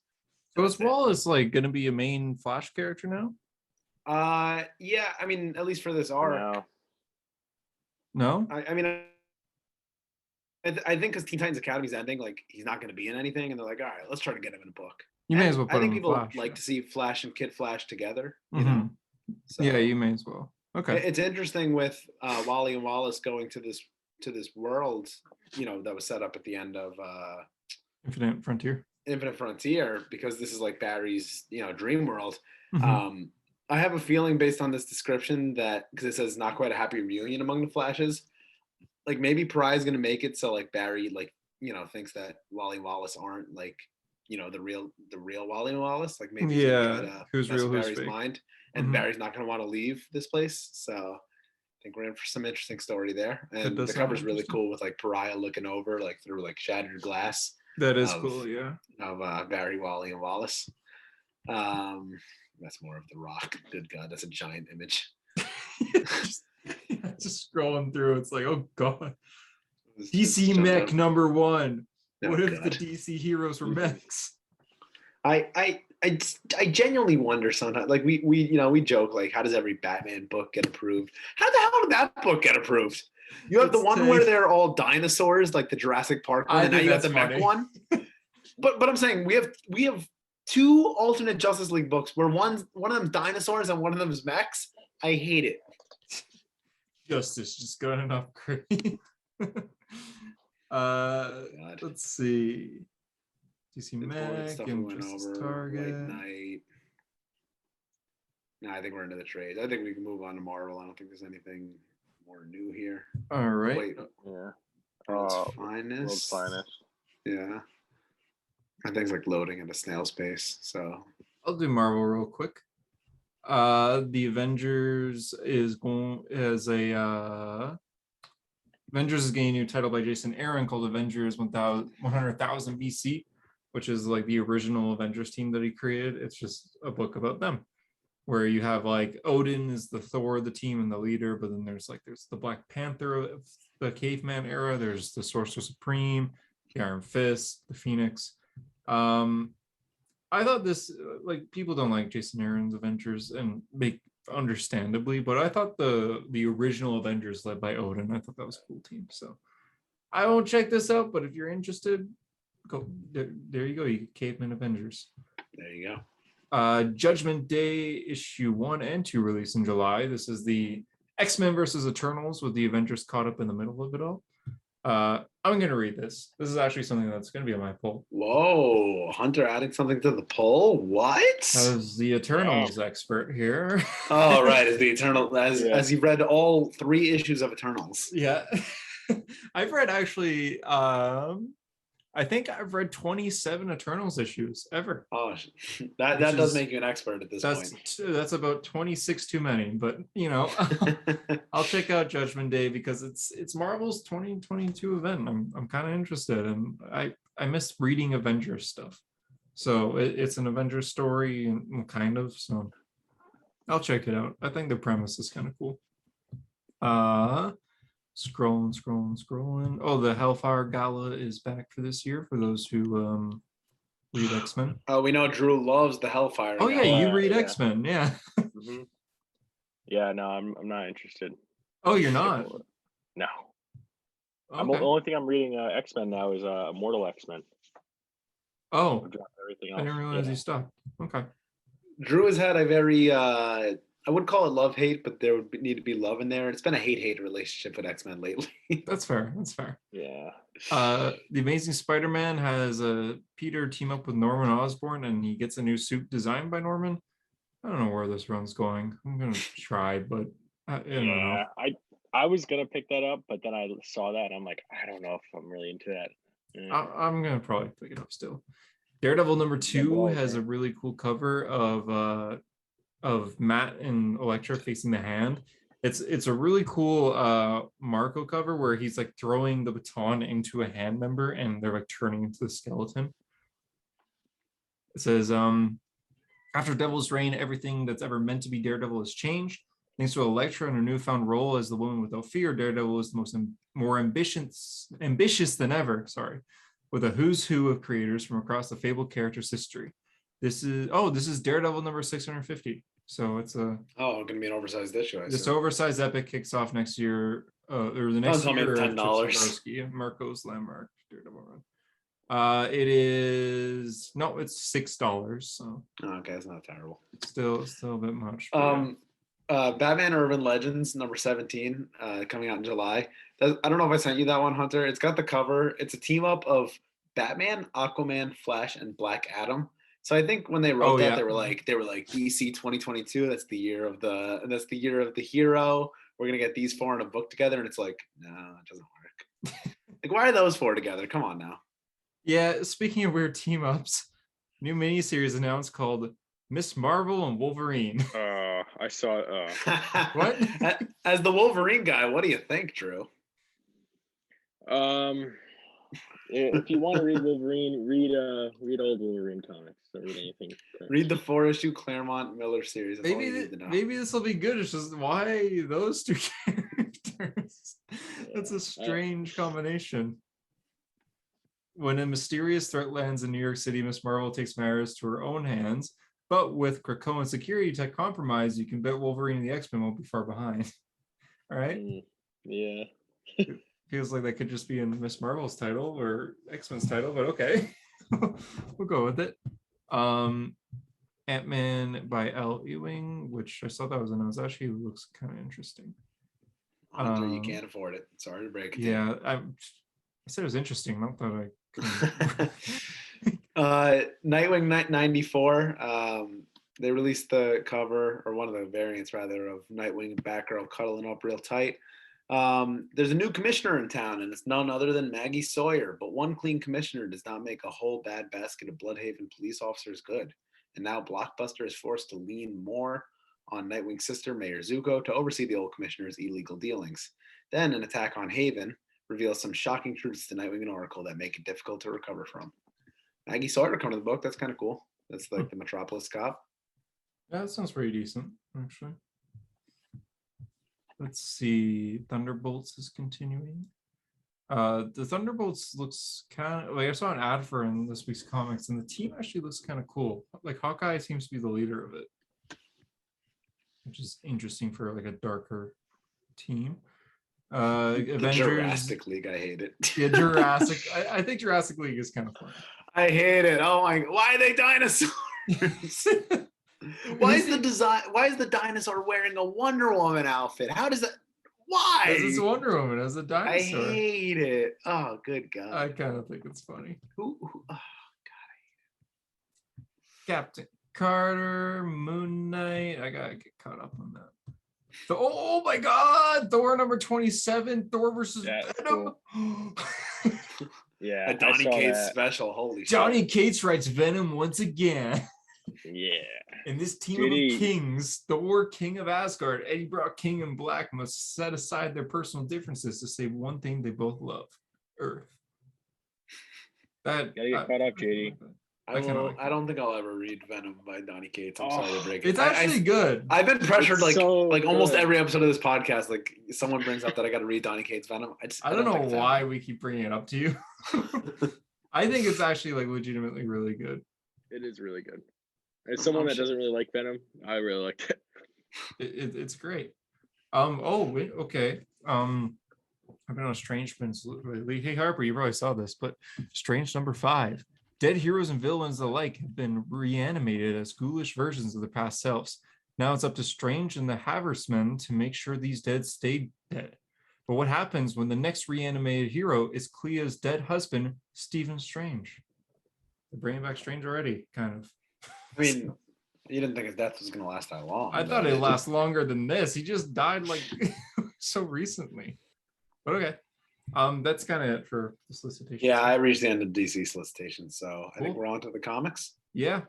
So is Wallace like going to be a main Flash character now? Yeah. I mean, at least for this arc. No. I mean, I think because Teen Titans Academy is ending, like he's not going to be in anything, and they're like, all right, let's try to get him in a book. You may as well. I think people like to see Flash and Kid Flash together. You know. So, yeah, you may as well. Okay. It's interesting with Wally and Wallace going to this world, that was set up at the end of Infinite Frontier, because this is like Barry's, dream world. I have a feeling based on this description that because it says not quite a happy reunion among the Flashes, like maybe Pariah's gonna make it so like Barry thinks that Wally and Wallace aren't like the real Wally and Wallace, like maybe who's real, who's Barry's fake. mind, and Barry's not gonna want to leave this place. So I think we're in for some interesting story there, and the cover's really cool with like Pariah looking over like through like shattered glass. That is cool, yeah. Of Barry, Wally, and Wallace. That's more of The Rock. Good God, that's a giant image. just scrolling through, it's like, oh God. DC mech number 1. What if the DC heroes were mechs? I genuinely wonder sometimes. Like we joke like, how does every Batman book get approved? How the hell did that book get approved? You have the one where they're all dinosaurs, like the Jurassic Park one, and now you got the mech one. But I'm saying we have 2 alternate Justice League books where one of them's dinosaurs and one of them's mechs. I hate it. Justice just got enough credit. Let's see. DC Mech, Injustice Target. White Knight. No, I think we're into the trades. I think we can move on to Marvel. I don't think there's anything more new here. All right. Wait. Yeah. World's Finest. Yeah. I think it's like loading at a snail's pace. So I'll do Marvel real quick. The Avengers is getting a new title by Jason Aaron called Avengers 100,000 BC, which is like the original Avengers team that he created. It's just a book about them, where you have like Odin is the Thor, the team and the leader, but then there's the Black Panther of the Caveman era. There's the Sorcerer Supreme, the Iron Fist, the Phoenix. I thought this, like, people don't like Jason Aaron's Avengers, and understandably, but I thought the original Avengers led by Odin, I thought that was a cool team. So I won't check this out, but if you're interested, go there you go. You get Caveman Avengers. There you go. Judgment Day issue 1 and 2 release in July. This is the X-Men versus Eternals with the Avengers caught up in the middle of it all. I'm going to read this. This is actually something that's going to be on my poll. Whoa, Hunter adding something to the poll? What? As the Eternals expert here. Oh, right, as the Eternal, as you read all 3 issues of Eternals. Yeah. I've read actually, I think I've read 27 Eternals issues ever. Oh, that does make you an expert at this point. That's about 26 too many, but you know, I'll check out Judgment Day because it's Marvel's 2022 event. I'm kind of interested, and I miss reading Avengers stuff. So it's an Avengers story, and kind of. So I'll check it out. I think the premise is kind of cool. Scrolling. Oh, the Hellfire Gala is back for this year for those who read X-Men. Oh, we know Drew loves the Hellfire Oh Gala. yeah, you read X-Men, yeah. Mm-hmm. Yeah, no, I'm not interested. Oh, you're not? No. Okay. The only thing I'm reading X-Men now is Immortal X-Men. Oh, everything else. I didn't realize you stopped. Okay. Drew has had a very I wouldn't call it love-hate, but there would need to be love in there. It's been a hate-hate relationship with X-Men lately. That's fair. Yeah. The Amazing Spider-Man has Peter team up with Norman Osborn, and he gets a new suit designed by Norman. I don't know where this run's going. I'm gonna try, but I don't know. I was gonna pick that up, but then I saw that and I'm like, I don't know if I'm really into that. I'm gonna probably pick it up still. Daredevil #2 has a really cool cover of Matt and Elektra facing the hand. It's a really cool Marco cover where he's like throwing the baton into a hand member and they're like turning into the skeleton. It says, after Devil's Reign, everything that's ever meant to be Daredevil has changed. Thanks to Elektra and her newfound role as the woman without fear, Daredevil is the more ambitious than ever. Sorry, with a who's who of creators from across the fabled character's history. This is Daredevil number 650. So it's gonna be an oversized issue. This oversized epic kicks off next year, or the next year. $10. Marco's landmark Daredevil run. It's $6. So okay, it's not terrible. Still a bit much. Batman Urban Legends number 17 coming out in July. I don't know if I sent you that one, Hunter. It's got the cover. It's a team up of Batman, Aquaman, Flash, and Black Adam. So I think when they wrote they were like DC 2022. That's the year of the hero. We're gonna get these 4 in a book together, and it's like, no, it doesn't work. Like, why are those 4 together? Come on now. Yeah, speaking of weird team ups, new miniseries announced called Miss Marvel and Wolverine. I saw What? As the Wolverine guy, what do you think, Drew? If you want to read Wolverine, read old Wolverine comics. Don't read anything. Read the 4-issue Claremont Miller series. That's all you need to know. Maybe this will be good. It's just why those 2 characters? That's a strange combination. When a mysterious threat lands in New York City, Miss Marvel takes matters to her own hands. But with Krakoan security tech compromise, you can bet Wolverine and the X-Men won't be far behind. All right? Yeah. Feels like that could just be in Miss Marvel's title or X-Men's title, but okay. We'll go with it. Ant-Man by L. Ewing, which I saw that was announced. Actually looks kind of interesting. Hunter, you can't afford it. Sorry to break it. Yeah, I said it was interesting, not that I couldn't. Nightwing 94. They released the cover, or one of the variants rather, of Nightwing and Batgirl cuddling up real tight. There's a new commissioner in town, and it's none other than Maggie Sawyer. But one clean commissioner does not make a whole bad basket of Bloodhaven police officers good. And now Blockbuster is forced to lean more on Nightwing's sister, Mayor Zuko, to oversee the old commissioner's illegal dealings. Then an attack on Haven reveals some shocking truths to Nightwing and Oracle that make it difficult to recover from. Maggie Sawyer coming to the book. That's kind of cool. That's like the Metropolis cop. Yeah, that sounds pretty decent, actually. Let's see. Thunderbolts is continuing. The Thunderbolts looks kind of like I saw an ad for in this week's comics, and the team actually looks kind of cool. Like Hawkeye seems to be the leader of it, which is interesting for like a darker team. Avengers, Jurassic League, I hate it. Yeah, Jurassic. I think Jurassic League is kind of fun. I hate it. Oh my! Why are they dinosaurs? Why is the design? Why is the dinosaur wearing a Wonder Woman outfit? How does that? Why? Because it's Wonder Woman as a I dinosaur. hate it. Oh, good God. I kind of think it's funny. Who oh, Captain Carter, Moon Knight. I gotta get caught up on that. Oh my God! Thor number 27. Thor versus Venom. Cool. Yeah, a Donny I saw Cates that. special. Holy shit. Johnny Cates writes Venom once again. Yeah. In this team JD. of kings, Thor, King of Asgard, Eddie Brock, King in Black, must set aside their personal differences to save one thing they both love: Earth. That Gotta get caught up, JD. I don't think I'll ever read Venom by Donny Cates. I'm sorry to break it. It's actually good. I've been pressured It's like almost good. every episode of this podcast. Like someone brings up that I got to read Donny Cates Venom. I don't know why we keep bringing it up to you. I think it's actually like legitimately really good. It is really good. As someone that doesn't really like Venom, I really liked it. It's great. Oh wait, okay. I've been on Strange Spins lately. Hey Harper, you probably saw this, but Strange number 5. Dead heroes and villains alike have been reanimated as ghoulish versions of their past selves. Now it's up to Strange and the Haversmen to make sure these dead stay dead. But what happens when the next reanimated hero is Clea's dead husband, Stephen Strange? They're bringing back Strange already, kind of. I mean, you didn't think his death was going to last that long. I thought it'd last longer than this. He just died like so recently. But okay. That's kind of it for the solicitation. Yeah, I reached the end of DC solicitation, so I think Cool. we're on to the comics. Yeah.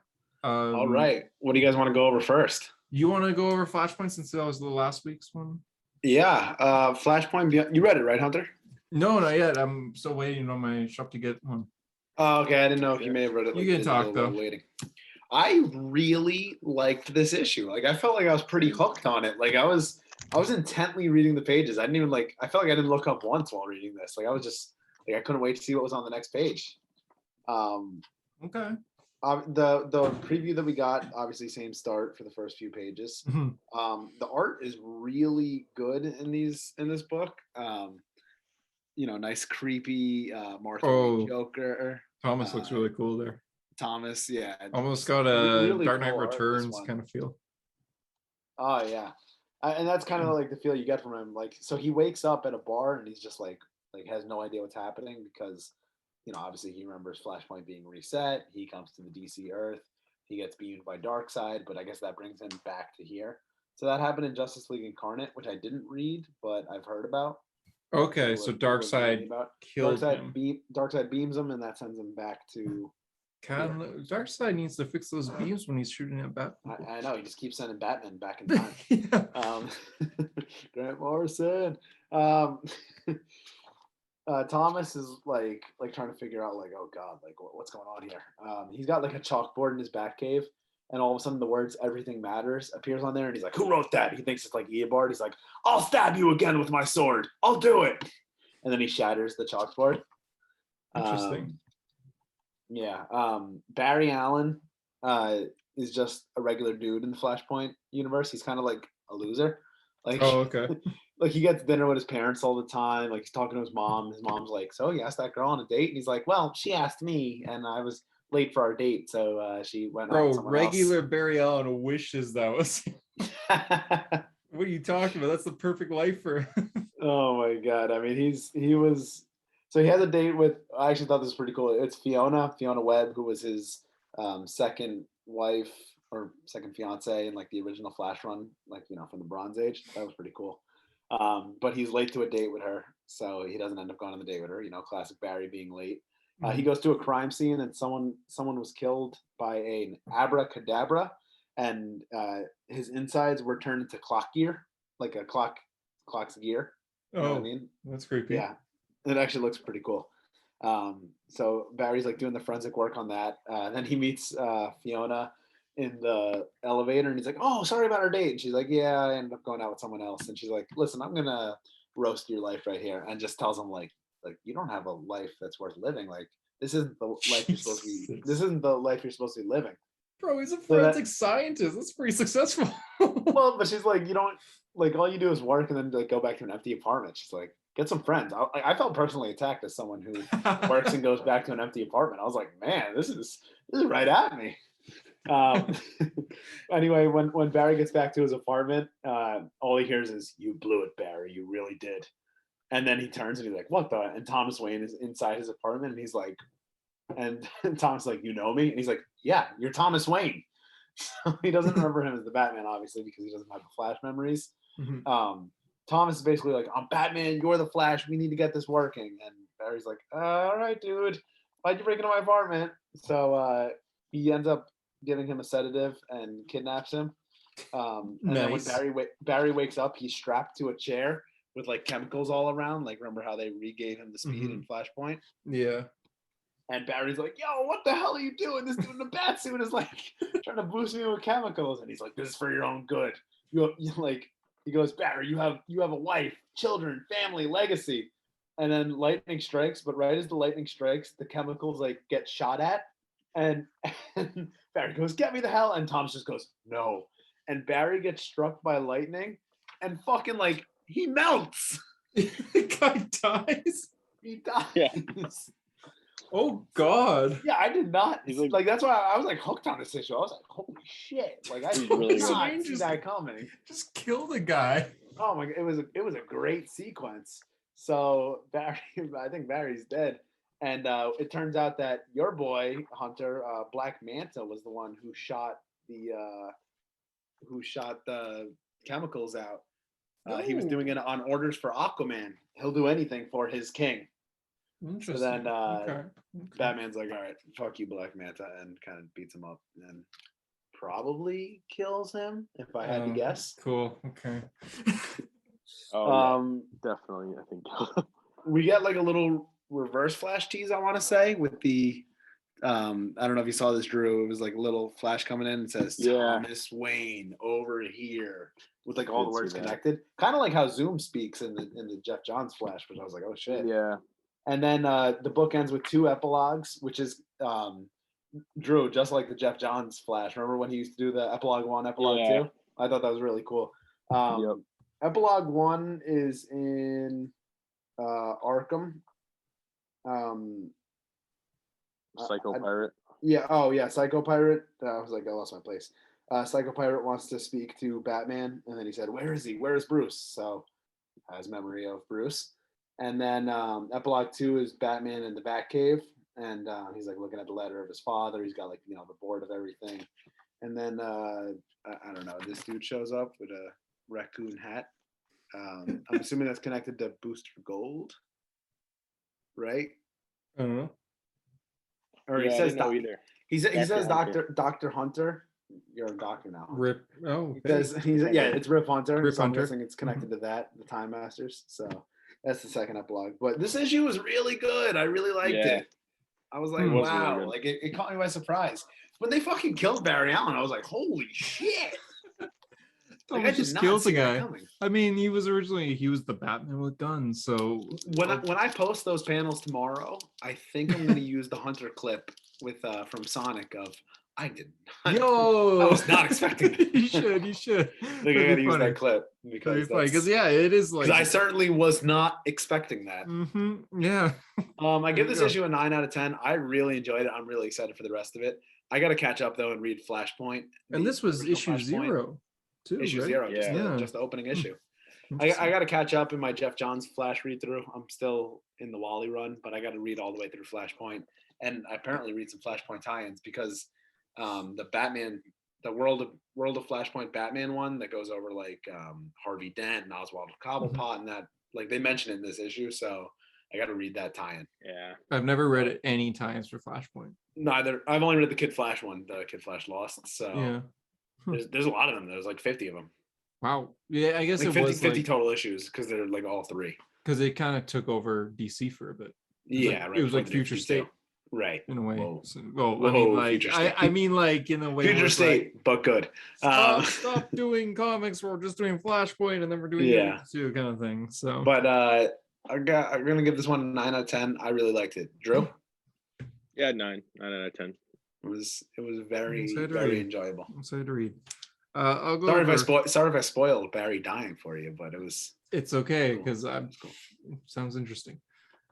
All right. What do you guys want to go over first? You want to go over Flashpoint since that was the last week's one? Yeah, Flashpoint Beyond. You read it, right, Hunter? No, not yet. I'm still waiting on my shop to get one. Oh, okay. I didn't know if you may have read it. You can talk, though. Waiting. I really liked this issue. Like, I felt like I was pretty hooked on it. Like, I was intently reading the pages. I felt like I didn't look up once while reading this. Like, I was just like, I couldn't wait to see what was on the next page. Okay. The preview that we got, obviously same start for the first few pages. The art is really good in this book. Nice creepy Martha Wayne Joker. Thomas looks really cool there. Thomas, yeah. Almost got a really Dark Knight cool art, Returns kind of feel. Oh yeah. And that's kind of like the feel you get from him. Like, so he wakes up at a bar and he's just like has no idea what's happening because, obviously he remembers Flashpoint being reset. He comes to the DC Earth. He gets beamed by Darkseid, but I guess that brings him back to here. So that happened in Justice League Incarnate, which I didn't read, but I've heard about. Okay, so Darkseid killed him. Darkseid beams him, and that sends him back to. Darkseid needs to fix those beams when he's shooting at Batman. I know, he just keeps sending Batman back in time. Yeah. Grant Morrison. Thomas is like trying to figure out like, oh God, like what's going on here? He's got like a chalkboard in his Batcave, and all of a sudden the words "everything matters" appears on there, and he's like, who wrote that? He thinks it's like Eobard. He's like, I'll stab you again with my sword. I'll do it. And then he shatters the chalkboard. Interesting. Barry Allen is just a regular dude in the Flashpoint universe. He's kind of like a loser. Like, oh, okay. Like he gets dinner with his parents all the time. Like he's talking to his mom. His mom's like, "So you asked that girl on a date?" And he's like, "Well, she asked me, and I was late for our date, so she went on with someone regular else." Barry Allen wishes that was. What are you talking about? That's the perfect life for him. Oh my God! I mean, he was. So he has a date with. I actually thought this was pretty cool. It's Fiona Webb, who was his second wife or second fiance in like the original Flash run, like from the Bronze Age. That was pretty cool. But he's late to a date with her, so he doesn't end up going on the date with her. Classic Barry being late. He goes to a crime scene, and someone was killed by an abracadabra, and his insides were turned into clock gear, like a clock's gear. You know what I mean? That's creepy. Yeah, it actually looks pretty cool. So Barry's like doing the forensic work on that. Then he meets Fiona in the elevator, and he's like, "Oh, sorry about our date." And she's like, "Yeah, I ended up going out with someone else." And she's like, "Listen, I'm gonna roast your life right here," and just tells him like you don't have a life that's worth living. Like this isn't the life you're supposed to be. This isn't the life you're supposed to be living. Bro, he's a forensic scientist. That's pretty successful. Well, but she's like, you don't like all you do is work and then like go back to an empty apartment. She's like, get some friends. I felt personally attacked as someone who works and goes back to an empty apartment. I was like, man, this is right at me. Um, anyway, when Barry gets back to his apartment, all he hears is, "You blew it, Barry. You really did." And then he turns and he's like, "What the?" And Thomas Wayne is inside his apartment, and he's like, and Thomas like, "You know me?" And he's like, "Yeah, you're Thomas Wayne." So he doesn't remember him as the Batman, obviously, because he doesn't have the Flash memories. Thomas is basically like, "I'm Batman. You're the Flash. We need to get this working." And Barry's like, "All right, dude. Why'd you break into my apartment?" So he ends up giving him a sedative and kidnaps him. And then when Barry wakes up, he's strapped to a chair with like chemicals all around. Like, remember how they regave him the speed in Flashpoint? Yeah. And Barry's like, "Yo, what the hell are you doing? This dude in a bat suit is like trying to boost me with chemicals." And he's like, "This is for your own good." You like, he goes, "Barry, you have a wife, children, family, legacy." And then lightning strikes, but right as the lightning strikes, the chemicals like get shot at, and Barry goes, "Get me the hell!" And Thomas just goes, "No." And Barry gets struck by lightning, and fucking like he melts. The guy dies. He dies. Yeah. Oh God. Yeah, I did not. He's like- Like that's why I was like hooked on this issue. I was like, "Holy shit!" Like I He's did really not good. see that coming. Just kill the guy. Oh my god, it was a great sequence. So Barry, I think Barry's dead, and it turns out that your boy Hunter, Black Manta, was the one who shot the chemicals out. He was doing it on orders for Aquaman. He'll do anything for his king. Interesting. So then Okay. Batman's like, "All right, fuck you, Black Manta," and kind of beats him up and probably kills him, if I had to guess. Cool. Okay. Oh, yeah, definitely. I think We get like a little reverse Flash tease, I want to say, with the I don't know if you saw this, Drew. It was like a little flash coming in and says, "Thomas Wayne over here," with like all the words connected, kind of like how Zoom speaks in the Jeff Johns Flash, which I was like, "Oh shit." Yeah. And then the book ends with 2 epilogues, which is Drew, just like the Jeff Johns Flash. Remember when he used to do the epilogue 1, epilogue 2? I thought that was really cool. Epilogue 1 is in Arkham. Psycho Pirate. Yeah. Oh, yeah. Psycho Pirate. I was like, I lost my place. Psycho Pirate wants to speak to Batman, and then he said, "Where is he? Where is Bruce?" So, has memory of Bruce. And then epilogue 2 is Batman in the Batcave, and he's like looking at the letter of his father. He's got like the board of everything. And then I don't know. This dude shows up with a raccoon hat. I'm assuming that's connected to Booster Gold, right? I don't know. Or he says either. He says Dr. Hunter. You're a doctor now. Rip. Oh, it's Rip Hunter. Rip so I'm Hunter. guessing it's connected to that, the Time Masters. So that's the second epilogue. But this issue was really good. I really liked it. I was like, wow, really like it caught me by surprise. When they fucking killed Barry Allen, I was like, holy shit. Like, I just kills a guy. I mean, he was the Batman with guns. So when I post those panels tomorrow, I think I'm gonna use the Hunter clip with from Sonic of I did not. Yo, I was not expecting that. You should. I think I gotta use that clip because it is like I certainly was not expecting that. Yeah. I give this issue a 9 out of 10. I really enjoyed it. I'm really excited for the rest of it. I gotta catch up though and read Flashpoint. And this was issue 0. Too, issue right? 0, just the opening issue. I got to catch up in my Jeff Johns Flash read through. I'm still in the Wally run, but I got to read all the way through Flashpoint, and I apparently read some Flashpoint tie-ins because the World of Flashpoint Batman one that goes over like Harvey Dent and Oswald Cobblepot and that, like they mention it in this issue, so I got to read that tie-in. Yeah, I've never read it any tie-ins for Flashpoint. Neither. I've only read the Kid Flash one, the Kid Flash Lost. So yeah. There's a lot of them. There's like 50 of them. Wow. Yeah, I guess like it 50, was 50 total issues because they're like all 3. Because they kind of took over DC for a bit. Right. It was like Future State, right? In a way. Whoa. So, I mean, like I mean, like in a way. Future State, like, but good. Stop doing comics. We're just doing Flashpoint, and then we're doing it too, kind of thing. So, but I'm gonna give this one a 9 out of 10. I really liked it. Drew? Yeah, 9 out of 10. It was very enjoyable. I'm excited to read. I'll go. Sorry if I spoiled Barry dying for you, but it's okay because cool. Sounds interesting.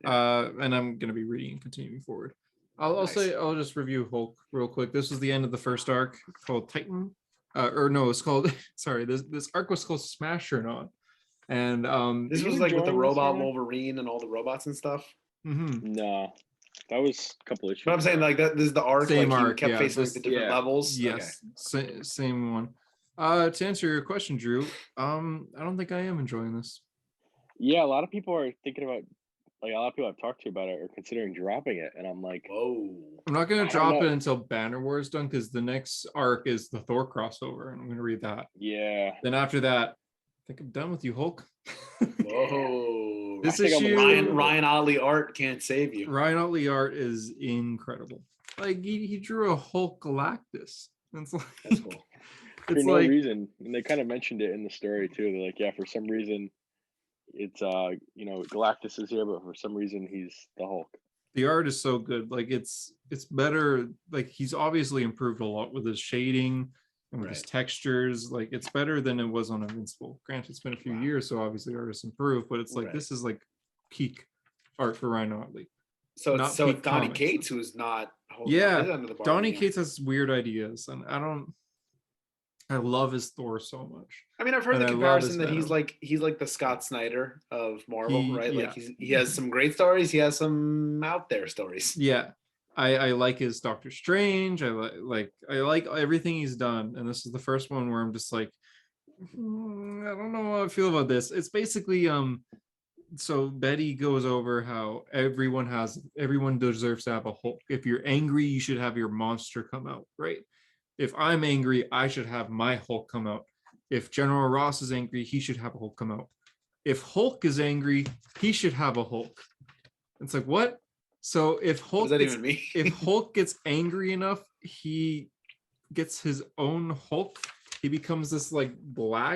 Yeah. And I'm gonna be reading and continuing forward. I'll Nice. say I'll just review Hulk real quick. This was the end of the first arc called Titan, or no, it's called sorry. This arc was called Smasher On, and This Are you was like with the enjoying this, robot Ryan? Wolverine and all the robots and stuff. mhm. No, that was a couple issues. But I'm saying ago. like that. This is the arc. Same like he arc, kept yeah, facing this- like the different yeah. levels. Yes, same one. To answer your question, Drew, I don't think I am enjoying this. Yeah, a lot of people are thinking about, like, a lot of people I've talked to about it are considering dropping it, and I'm like, Okay. Whoa. I'm not gonna I don't drop know. it until Banner War is done because the next arc is the Thor crossover, and I'm gonna read that. yeah, Then after that, I think I'm done with you, Hulk. Whoa. This I think I'm issue, gonna Ryan Ryan Otley art can't save you. Ryan Otley art is incredible. Like he drew a Hulk Galactus. It's like, That's cool. for it's no like reason, and they kind of mentioned it in the story too. They're like, yeah, for some reason, it's Galactus is here, but for some reason he's the Hulk. the art is so good. Like it's better. Like he's obviously improved a lot with his shading and with his Right. textures. Like it's better than it was on Invincible. Granted, it's been a few Wow. years, so obviously artists improved, but it's like Right. this is like peak art for Ryan Otley. So Not it's peak Donnie comics. Cates who's not holding Yeah, up his end of the bargain. Donnie yeah. Cates has weird ideas, and I love his Thor so much. I mean, I've heard and the I love his comparison that he's Venom. like the Scott Snyder of Marvel, right? Yeah. Like he has some great stories, he has some out there stories. Yeah, I like his Doctor Strange. I like everything he's done, and this is the first one where I'm just like, I don't know how I feel about this. It's basically so Betty goes over how everyone deserves to have a Hulk. If you're angry, you should have your monster come out, right? If I'm angry, I should have my Hulk come out. If General Ross is angry, he should have a Hulk come out. If Hulk is angry, he should have a Hulk. It's like, what? So if What Hulk does that gets, even mean? if Hulk gets angry enough, he gets his own Hulk. He becomes this like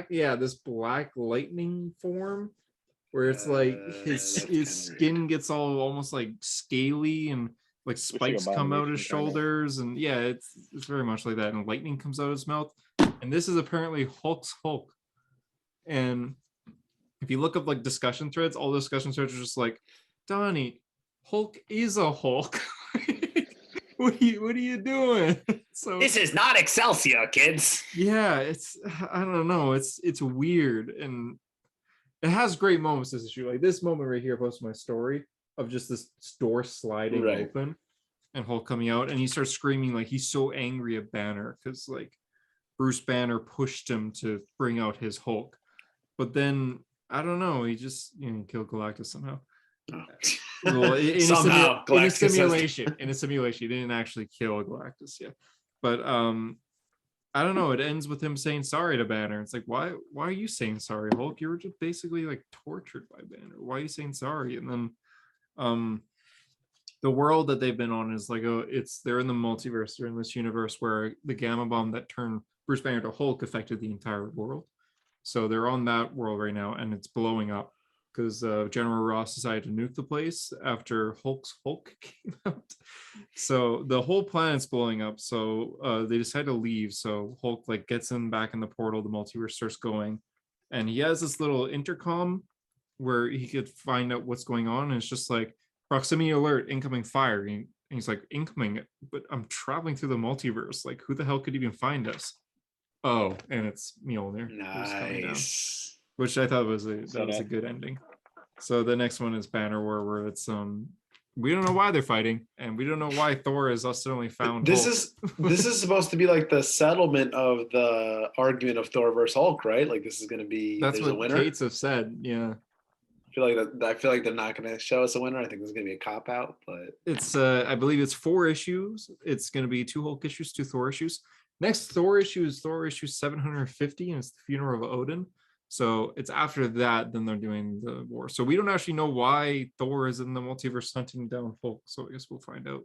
this black lightning form where it's like his that's kinda skin gets all almost like scaly and like spikes come out his Abomination kinda. shoulders, and yeah, it's very much like that. And lightning comes out of his mouth. And this is apparently Hulk's Hulk. And if you look up like discussion threads, all the discussion threads are just like, Donnie, Hulk is a Hulk. what are you doing? So This is not Excelsior, kids. yeah, it's I don't know. It's weird, and it has great moments. This issue, like this moment right here, I posted my story of just this door sliding Right. open and Hulk coming out, and he starts screaming like he's so angry at Banner because like Bruce Banner pushed him to bring out his Hulk, but then I don't know, he just killed Galactus somehow. Oh. Well, Somehow, in a Galactus has- simulation, he didn't actually kill Galactus yet, but I don't know. It ends with him saying sorry to Banner. It's like, why are you saying sorry, Hulk? You were just basically like tortured by Banner. Why are you saying sorry? And then the world that they've been on is like, they're in the multiverse. They're in this universe where the gamma bomb that turned Bruce Banner to Hulk affected the entire world. So they're on that world right now, and it's blowing up because General Ross decided to nuke the place after Hulk's Hulk came out. So the whole planet's blowing up. So they decide to leave. So Hulk like gets him back in the portal. The multiverse starts going, and he has this little intercom where he could find out what's going on. And it's just like proximity alert, incoming fire. And he's like, incoming, but I'm traveling through the multiverse. Like, who the hell could even find us? Oh, and it's Mjolnir. who's coming down, Nice. which I thought was a good ending. So the next one is Banner War, where it's we don't know why they're fighting, and we don't know why Thor has suddenly found This Hulk. this is supposed to be like the settlement of the argument of Thor versus Hulk, right? Like this is going to be That's there's a what winner. Kates have said. Yeah, I feel like they're not going to show us a winner. I think this is going to be a cop out, but it's I believe it's 4 issues. It's going to be 2 Hulk issues, 2 Thor issues. Next Thor issue is Thor issue 750, and it's the funeral of Odin. So it's after that, then they're doing the war. So we don't actually know why Thor is in the multiverse hunting down Hulk. So I guess we'll find out.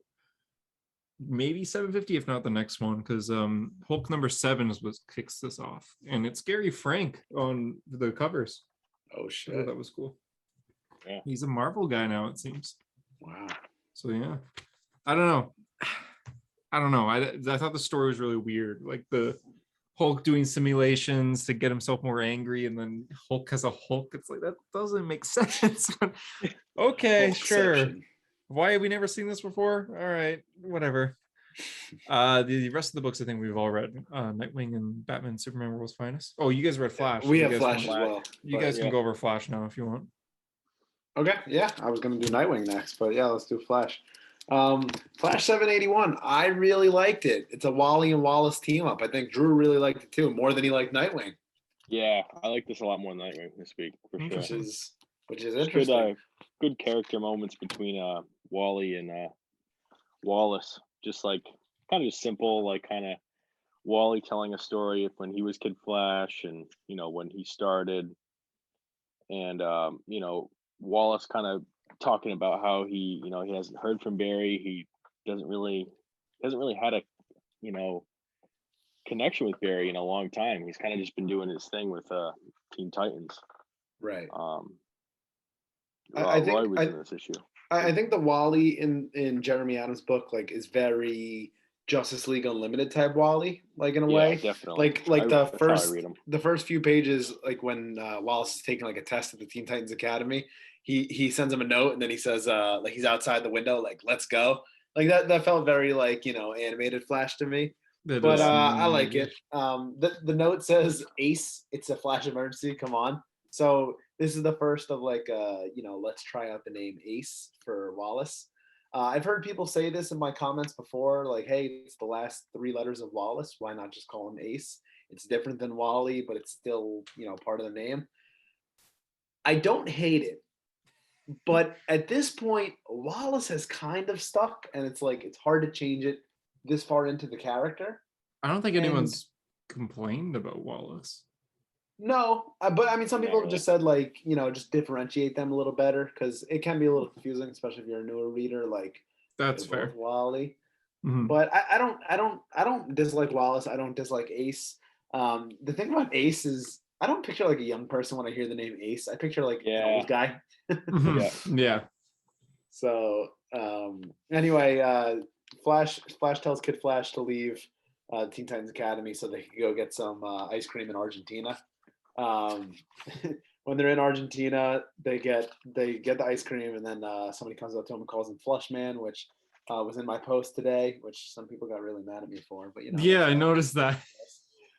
Maybe 750, if not the next one, because Hulk number 7 is what kicks this off, and it's Gary Frank on the covers. oh I thought shit. that was cool. Yeah. He's a Marvel guy now, it seems. Wow. So yeah, I don't know. I thought the story was really weird, like the Hulk doing simulations to get himself more angry, and then Hulk has a Hulk. It's like that doesn't make sense. Okay, sure. Hulkception. Why have we never seen this before? All right, whatever. The rest of the books I think we've all read. Nightwing and Batman, Superman, World's Finest. Oh, you guys read Flash. We so have you guys Flash can, as well. You but- guys can go over Flash now if you want. Okay, yeah, I was gonna do Nightwing next, but yeah, let's do Flash. Flash 781. I really liked it. It's a Wally and Wallace team up. I think Drew really liked it too, more than he liked Nightwing, Yeah, I like this a lot more than Nightwing this week for sure. which is Just interesting. good character moments between Wally and Wallace. Just like kind of just simple, like kind of Wally telling a story of when he was Kid Flash and when he started, and Wallace kind of talking about how he hasn't heard from Barry. He hasn't really had a connection with Barry in a long time. He's kind of just been doing his thing with Teen Titans. Right. Roy was in this issue. I think the Wally in Jeremy Adams' book like is very Justice League Unlimited type Wally, like in a way. Definitely. The first few pages, like when Wallace is taking like a test at the Teen Titans Academy, he sends him a note and then he says like he's outside the window, like let's go. Like that felt very like animated Flash to me. But I like it. The note says Ace. It's a Flash emergency. Come on. So this is the first of like let's try out the name Ace for Wallace. I've heard people say this in my comments before, like, hey, it's the last 3 letters of Wallace. Why not just call him Ace? It's different than Wally, but it's still part of the name. I don't hate it, but at this point, Wallace has kind of stuck, and it's like it's hard to change it this far into the character. I don't think anyone's complained about Wallace. No, but I mean, some people have really. just said like just differentiate them a little better because it can be a little confusing, especially if you're a newer reader. Like That's fair. Wally, Mhm. but I don't dislike Wallace. I don't dislike Ace. The thing about Ace is I don't picture like a young person when I hear the name Ace. I picture like an old guy. Mhm. Yeah. So anyway, Flash tells Kid Flash to leave Teen Titans Academy so they can go get some ice cream in Argentina. When they're in Argentina, they get the ice cream, and then somebody comes up to him and calls him Flush Man, which was in my post today, which some people got really mad at me for. But Yeah, I noticed that.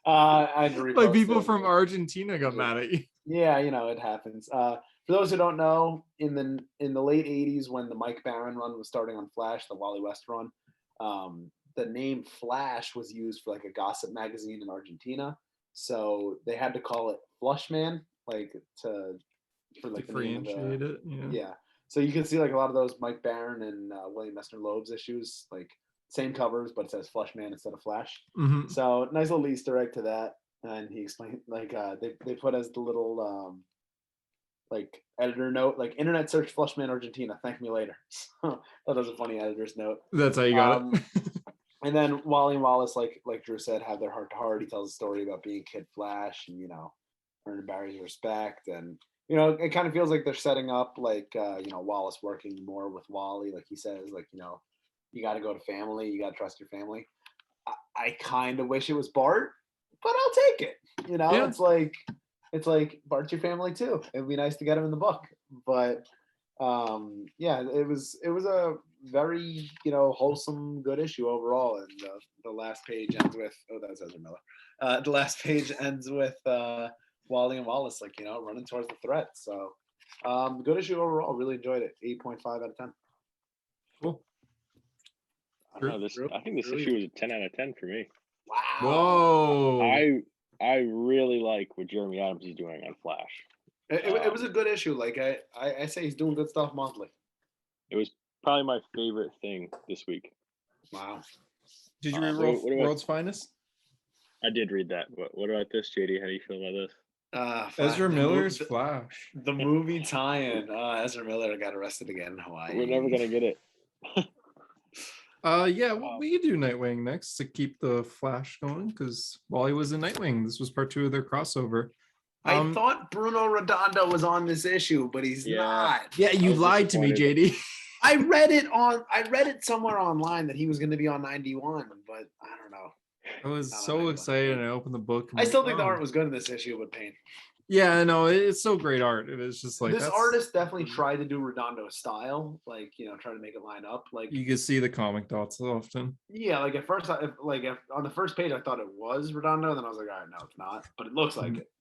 I had to Like people it. from Argentina got mad at you. Yeah, it happens. For those who don't know, in the late '80s, when the Mike Baron run was starting on Flash, the Wally West run, the name Flash was used for like a gossip magazine in Argentina. So they had to call it Flush Man, like for like Differentiate it. Yeah. So you can see like a lot of those Mike Baron and William Messner Loeb's issues, like same covers, but it says Flush Man instead of Flash. Mhm. So nice little Easter egg to that. And he explained like they put as the little like editor note, like internet search Flushman Argentina. Thank me later. So that was a funny editor's note. That's how you got it. And then Wally and Wallace, like Drew said, have their heart to heart. He tells a story about being Kid Flash and earning Barry's respect, and it kind of feels like they're setting up like Wallace working more with Wally, like he says, like you got to go to family, you got to trust your family. I kind of wish it was Bart, but I'll take it. Yeah. It's like Bart's your family too. It would be nice to get him in the book, but yeah, it was a very wholesome, good issue overall. And the last page ends with that's Ezra Miller. The last page ends with Wally and Wallace like running towards the threat. So good issue overall. Really enjoyed it. 8.5 out of 10. Cool. I don't know, I think this issue was a 10 out of 10 for me. Wow. Whoa. I really like what Jeremy Adams is doing on Flash. It was a good issue. Like I say, he's doing good stuff monthly. It was probably my favorite thing this week. Wow. Did you read World's Finest? I did read that. What about this, JD? How do you feel about this? Ezra Miller's Flash. The movie tie-in. Ezra Miller got arrested again in Hawaii. We're never gonna get it. Yeah, well, we could do Nightwing next to keep the Flash going because Wally was in Nightwing. This was part 2 of their crossover. I thought Bruno Redondo was on this issue, but he's not. Yeah, you lied to me, JD. I read it somewhere online that he was going to be on 91, but I don't know. I was so excited and I opened the book. I still think the art was good in this issue, but pain. Yeah, no, it's so great art. It is just like This that's artist definitely tried to do Redondo style, like try to make it line up. Like you can see the comic dots often. yeah, like at first, if on the first page I thought it was Redondo, then I was like, all right, no, it's not, but it looks like Mhm. it.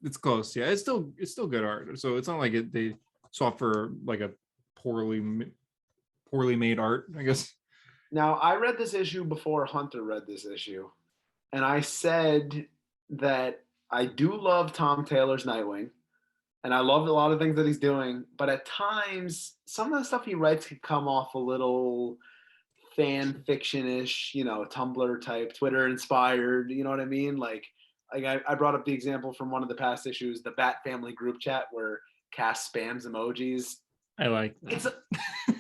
It's close. Yeah, it's still good art. So it's not like they sought for like a poorly made art, I guess. Now I read this issue before Hunter read this issue, and I said that I do love Tom Taylor's Nightwing, and I love a lot of things that he's doing, but at times some of the stuff he writes could come off a little fan fiction-ish, Tumblr type, Twitter inspired, you know what I mean? Like I brought up the example from one of the past issues, the Bat Family group chat where Cass spams emojis. I like It's that.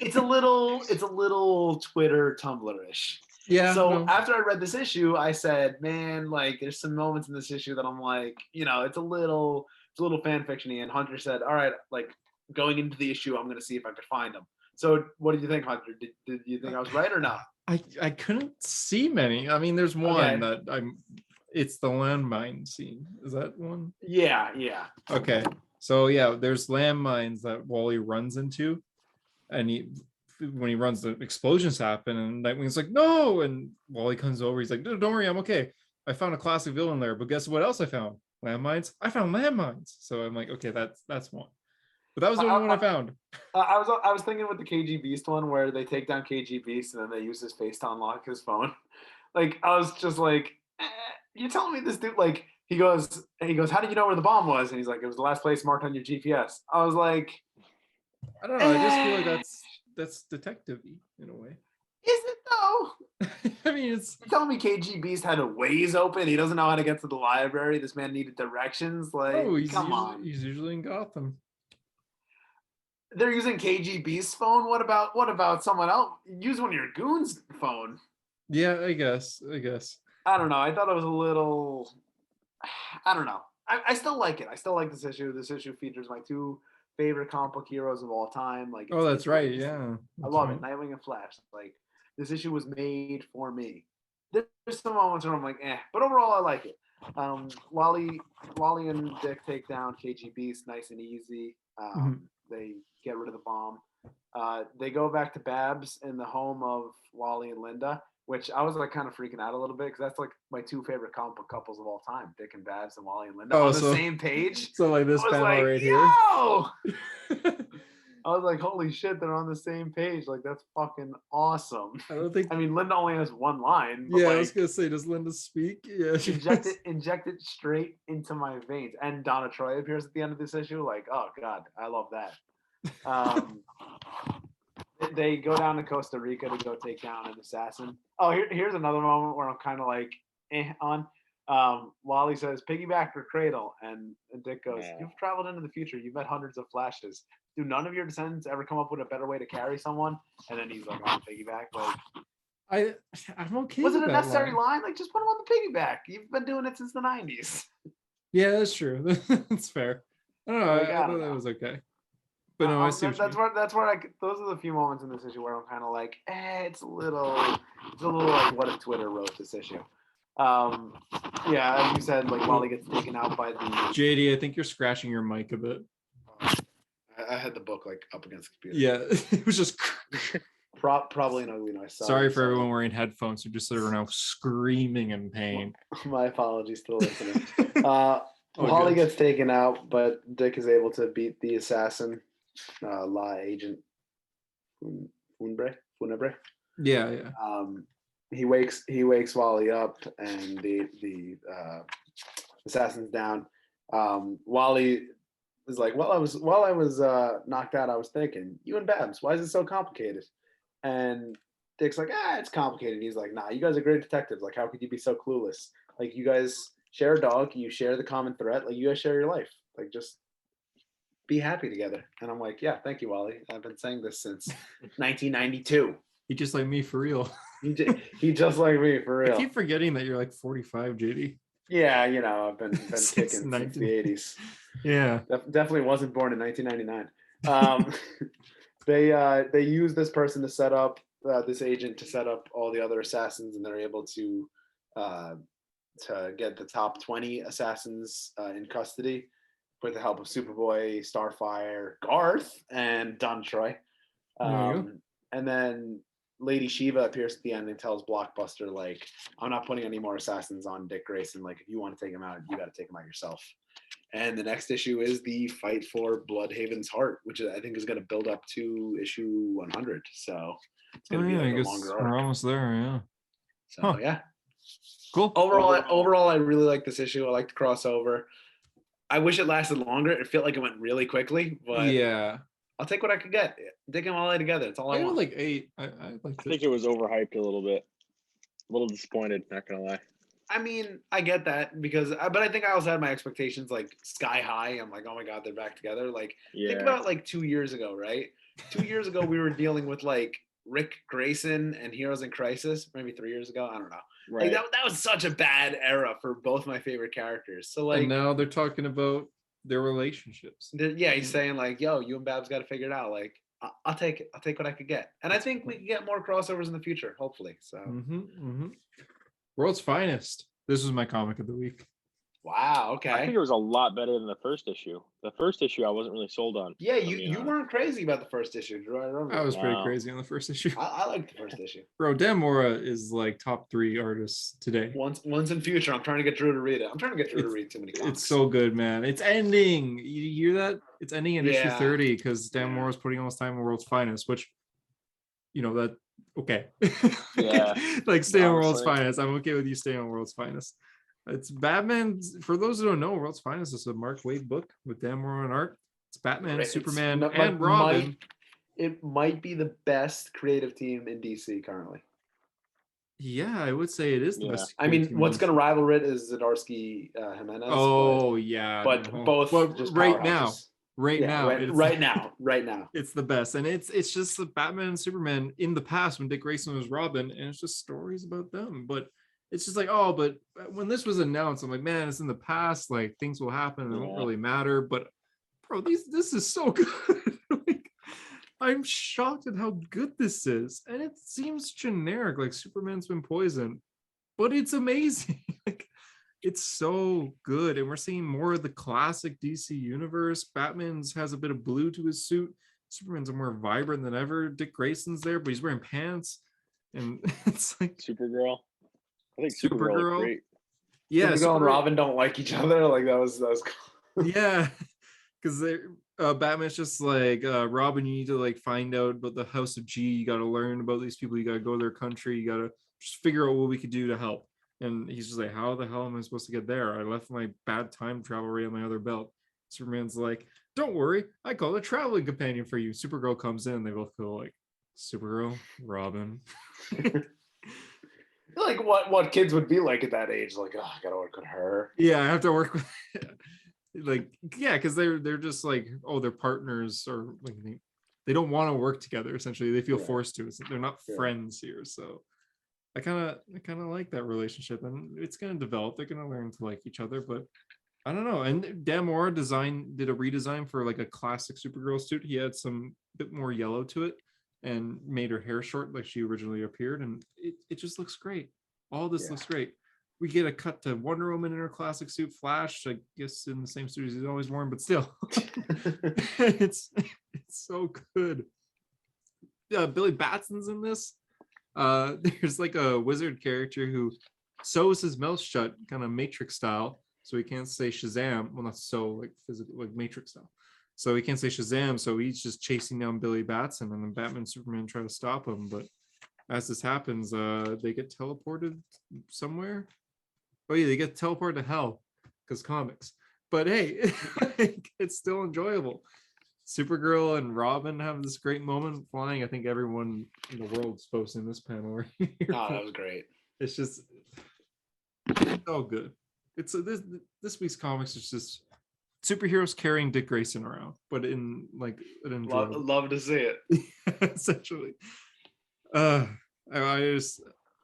it's a little Twitter Tumblr-ish. Yeah, So no. after I read this issue, I said, man, like there's some moments in this issue that I'm like, it's a little fan fictiony. And Hunter said, all right, like going into the issue, I'm gonna see if I could find them. So what did you think, Hunter? Did you think I was right or not? I couldn't see many. I mean, there's one Okay. that it's the landmine scene. Is that one? Yeah. Okay. So yeah, there's landmines that Wally runs into, and when he runs, the explosions happen, and Nightwing's like, no, and Wally comes over, he's like, no, don't worry, I'm okay. I found a classic villain there, but guess what else I found? Landmines. I found landmines. So I'm like, okay, that's one. But that was the only one I I, found. I was thinking with the KG Beast one where they take down KG Beast and then they use his face to unlock his phone. Like I was just like, you're telling me this dude like he goes, how did you know where the bomb was? And he's like, it was the last place marked on your GPS. I was like, I don't know. I just feel like eh, that's detective-y in a way. is it though? I mean, it's You're telling me KG Beast had a ways open? He doesn't know how to get to the library. This man needed directions. Like, oh, come on. he's usually in Gotham. They're using KG Beast's phone. What about someone else? Use one of your goons' phone. Yeah, I guess. I don't know. I thought it was a little. I don't know. I still like it. I still like this issue. This issue features my two favorite comic book heroes of all time. Like Oh, it's that's right. great. Yeah, I that's love right. it. Nightwing and Flash. Like this issue was made for me. There's some moments where I'm like, but overall I like it. Wally and Dick take down KG Beast nice and easy. Mhm. They get rid of the bomb. They go back to Babs in the home of Wally and Linda, which I was like kind of freaking out a little bit because that's like my two favorite comic book couples of all time, Dick and Babs and Wally and Linda Oh, on the so same page. like this I was panel like, right here. yo! I was like, holy shit, they're on the same page. Like that's fucking awesome. I don't think. I mean, Linda only has one line, but Yeah, I was like gonna say, does Linda speak? Yeah, she does. inject it straight into my veins. And Donna Troy appears at the end of this issue. Like, oh god, I love that. Um, they go down to Costa Rica to go take down an assassin. Oh, here's another moment where I'm kind of like on. Wally says, "Piggyback or cradle," and Dick goes, Yeah. "You've traveled into the future. You've met hundreds of Flashes. Do none of your descendants ever come up with a better way to carry someone?" And then he's like, "On piggyback." Like, I'm okay was it with a that necessary line. line? Like, just put him on the piggyback. You've been doing it since the '90s. Yeah, that's true. That's fair. I don't know. Like, I I thought don't that know. was okay. But no, I see what you That's mean. where those are the few moments in this issue where I'm kind of like, it's a little like what if Twitter wrote this issue. Yeah, as you said, like Wally gets taken out by the. JD, I think you're scratching your mic a bit. I had the book like up against the computer. Yeah, it was just. Probably an ugly noise. Sorry for everyone wearing headphones who just are now screaming in pain. My apologies to the listener. Oh, Wally good. gets taken out, but Dick is able to beat the assassin, law agent Funebre. Yeah. He wakes Wally up, and the assassin's down. Wally is like, while I was knocked out, I was thinking, you and Babs, why is it so complicated? And Dick's like, it's complicated. And he's like, nah, you guys are great detectives. Like, how could you be so clueless? Like, you guys share a dog, you share the common threat. Like, you guys share your life. Like, just be happy together. And I'm like, yeah, thank you, Wally. I've been saying this since 1992. He just like me for real. He just like me for real. I keep forgetting that you're like 45, JD. Yeah, I've been kicking since the 80s. Yeah. Definitely wasn't born in 1999. They use this person to set up this agent to set up all the other assassins, and they're able to get the top 20 assassins in custody. with the help of Superboy, Starfire, Garth, and Don Troy. There you go. And then Lady Shiva appears at the end and tells Blockbuster, like, I'm not putting any more assassins on Dick Grayson. Like, if you want to take him out, you got to take him out yourself. And the next issue is the fight for Bloodhaven's heart, which I think is going to build up to issue 100. So it's going to be I like a guess longer we're arc. almost there. Yeah. So yeah. Cool. Overall, I really like this issue. I like the crossover. I wish it lasted longer. It felt like it went really quickly, but yeah. I'll take what I could get. Dig them all together. That's all I I want. like 8. I liked I think it was overhyped a little bit. A little disappointed, not gonna lie. I mean, I get that but I think I also had my expectations like sky high. I'm like, oh my god, they're back together. Like, think about like 2 years ago, right? 2 years ago, we were dealing with like Rick Grayson and Heroes in Crisis. Maybe 3 years ago, I don't know. Right. Like that was such a bad era for both my favorite characters. So like, and now they're talking about their relationships. yeah, he's saying like, yo, you and Babs got to figure it out. Like, I'll take it. I'll take what I could get. And I think we can get more crossovers in the future, hopefully. So, World's Finest. This was my comic of the week. Wow. Okay. I think it was a lot better than the first issue. The first issue I wasn't really sold on. Yeah, you weren't crazy about the first issue, Drew. I remember. I was pretty crazy on the first issue. I liked the first issue. Bro, Dan Mora is like top 3 artists today. Once in future, I'm trying to get Drew to read it. I'm trying to get Drew to read too many comics. It's so good, man. It's ending. You hear that? It's ending in issue 30 because Dan Mora's putting all his time in World's Finest, which, you know, that okay. Yeah. Like stay on World's Finest. I'm okay with you staying on World's Finest. It's Batman. For those who don't know, World's Finest is a Mark Waid book with Dan Mora and art. It's Batman, Superman, and Robin. It might be the best creative team in DC currently. Yeah, I would say it is the best. I mean, what's going to rival it is Zdarsky Jimenez. Oh, yeah. But both just right now. Right now. It's the best. And it's just the Batman and Superman in the past when Dick Grayson was Robin, and it's just stories about them. But it's just like, oh, but when this was announced, I'm like, man, it's in the past, like things will happen, it won't really matter. But bro, this is so good. Like, I'm shocked at how good this is. And it seems generic, like Superman's been poisoned, but it's amazing. Like, it's so good. And we're seeing more of the classic DC universe. Batman's has a bit of blue to his suit. Superman's more vibrant than ever. Dick Grayson's there, but he's wearing pants. And it's like Supergirl. I think Supergirl. Great. Yeah, Supergirl and Robin don't like each other. Like that was cool. Yeah, because Batman's just like Robin. You need to like find out about the House of G. You got to learn about these people. You got to go to their country. You got to just figure out what we could do to help. And he's just like, how the hell am I supposed to get there? I left my bad time travel right on my other belt. Superman's like, don't worry, I call a traveling companion for you. Supergirl comes in, and they both go like, Supergirl, Robin. Like what kids would be like at that age, like, oh, I gotta work with her. Yeah, I have to work with like, yeah, because they're just like, oh, they're partners, or like they don't want to work together. Essentially, they feel forced to. They're not friends here. So I kind of like that relationship, and it's gonna develop. They're gonna learn to like each other, but I don't know. And Dan Mora did a redesign for like a classic Supergirl suit. He had some bit more yellow to it, and made her hair short like she originally appeared, and it just looks great. All this looks great. We get a cut to Wonder Woman in her classic suit, Flash, I guess in the same suit as he's always worn, but still. it's so good. Billy Batson's in this. There's like a wizard character who sews his mouth shut, kind of Matrix style, so he can't say Shazam. Well, not so like physical, like Matrix style. So he can't say Shazam, so he's just chasing down Billy Batson, and then Batman and Superman try to stop him. But as this happens, they get teleported somewhere. Oh yeah, they get teleported to hell, because comics. But hey, it's still enjoyable. Supergirl and Robin have this great moment flying. I think everyone in the world's posting this panel right here. Oh, that was great. It's just so good. It's this week's comics is just superheroes carrying Dick Grayson around, but in like an enjoyable. Love to see it. Essentially.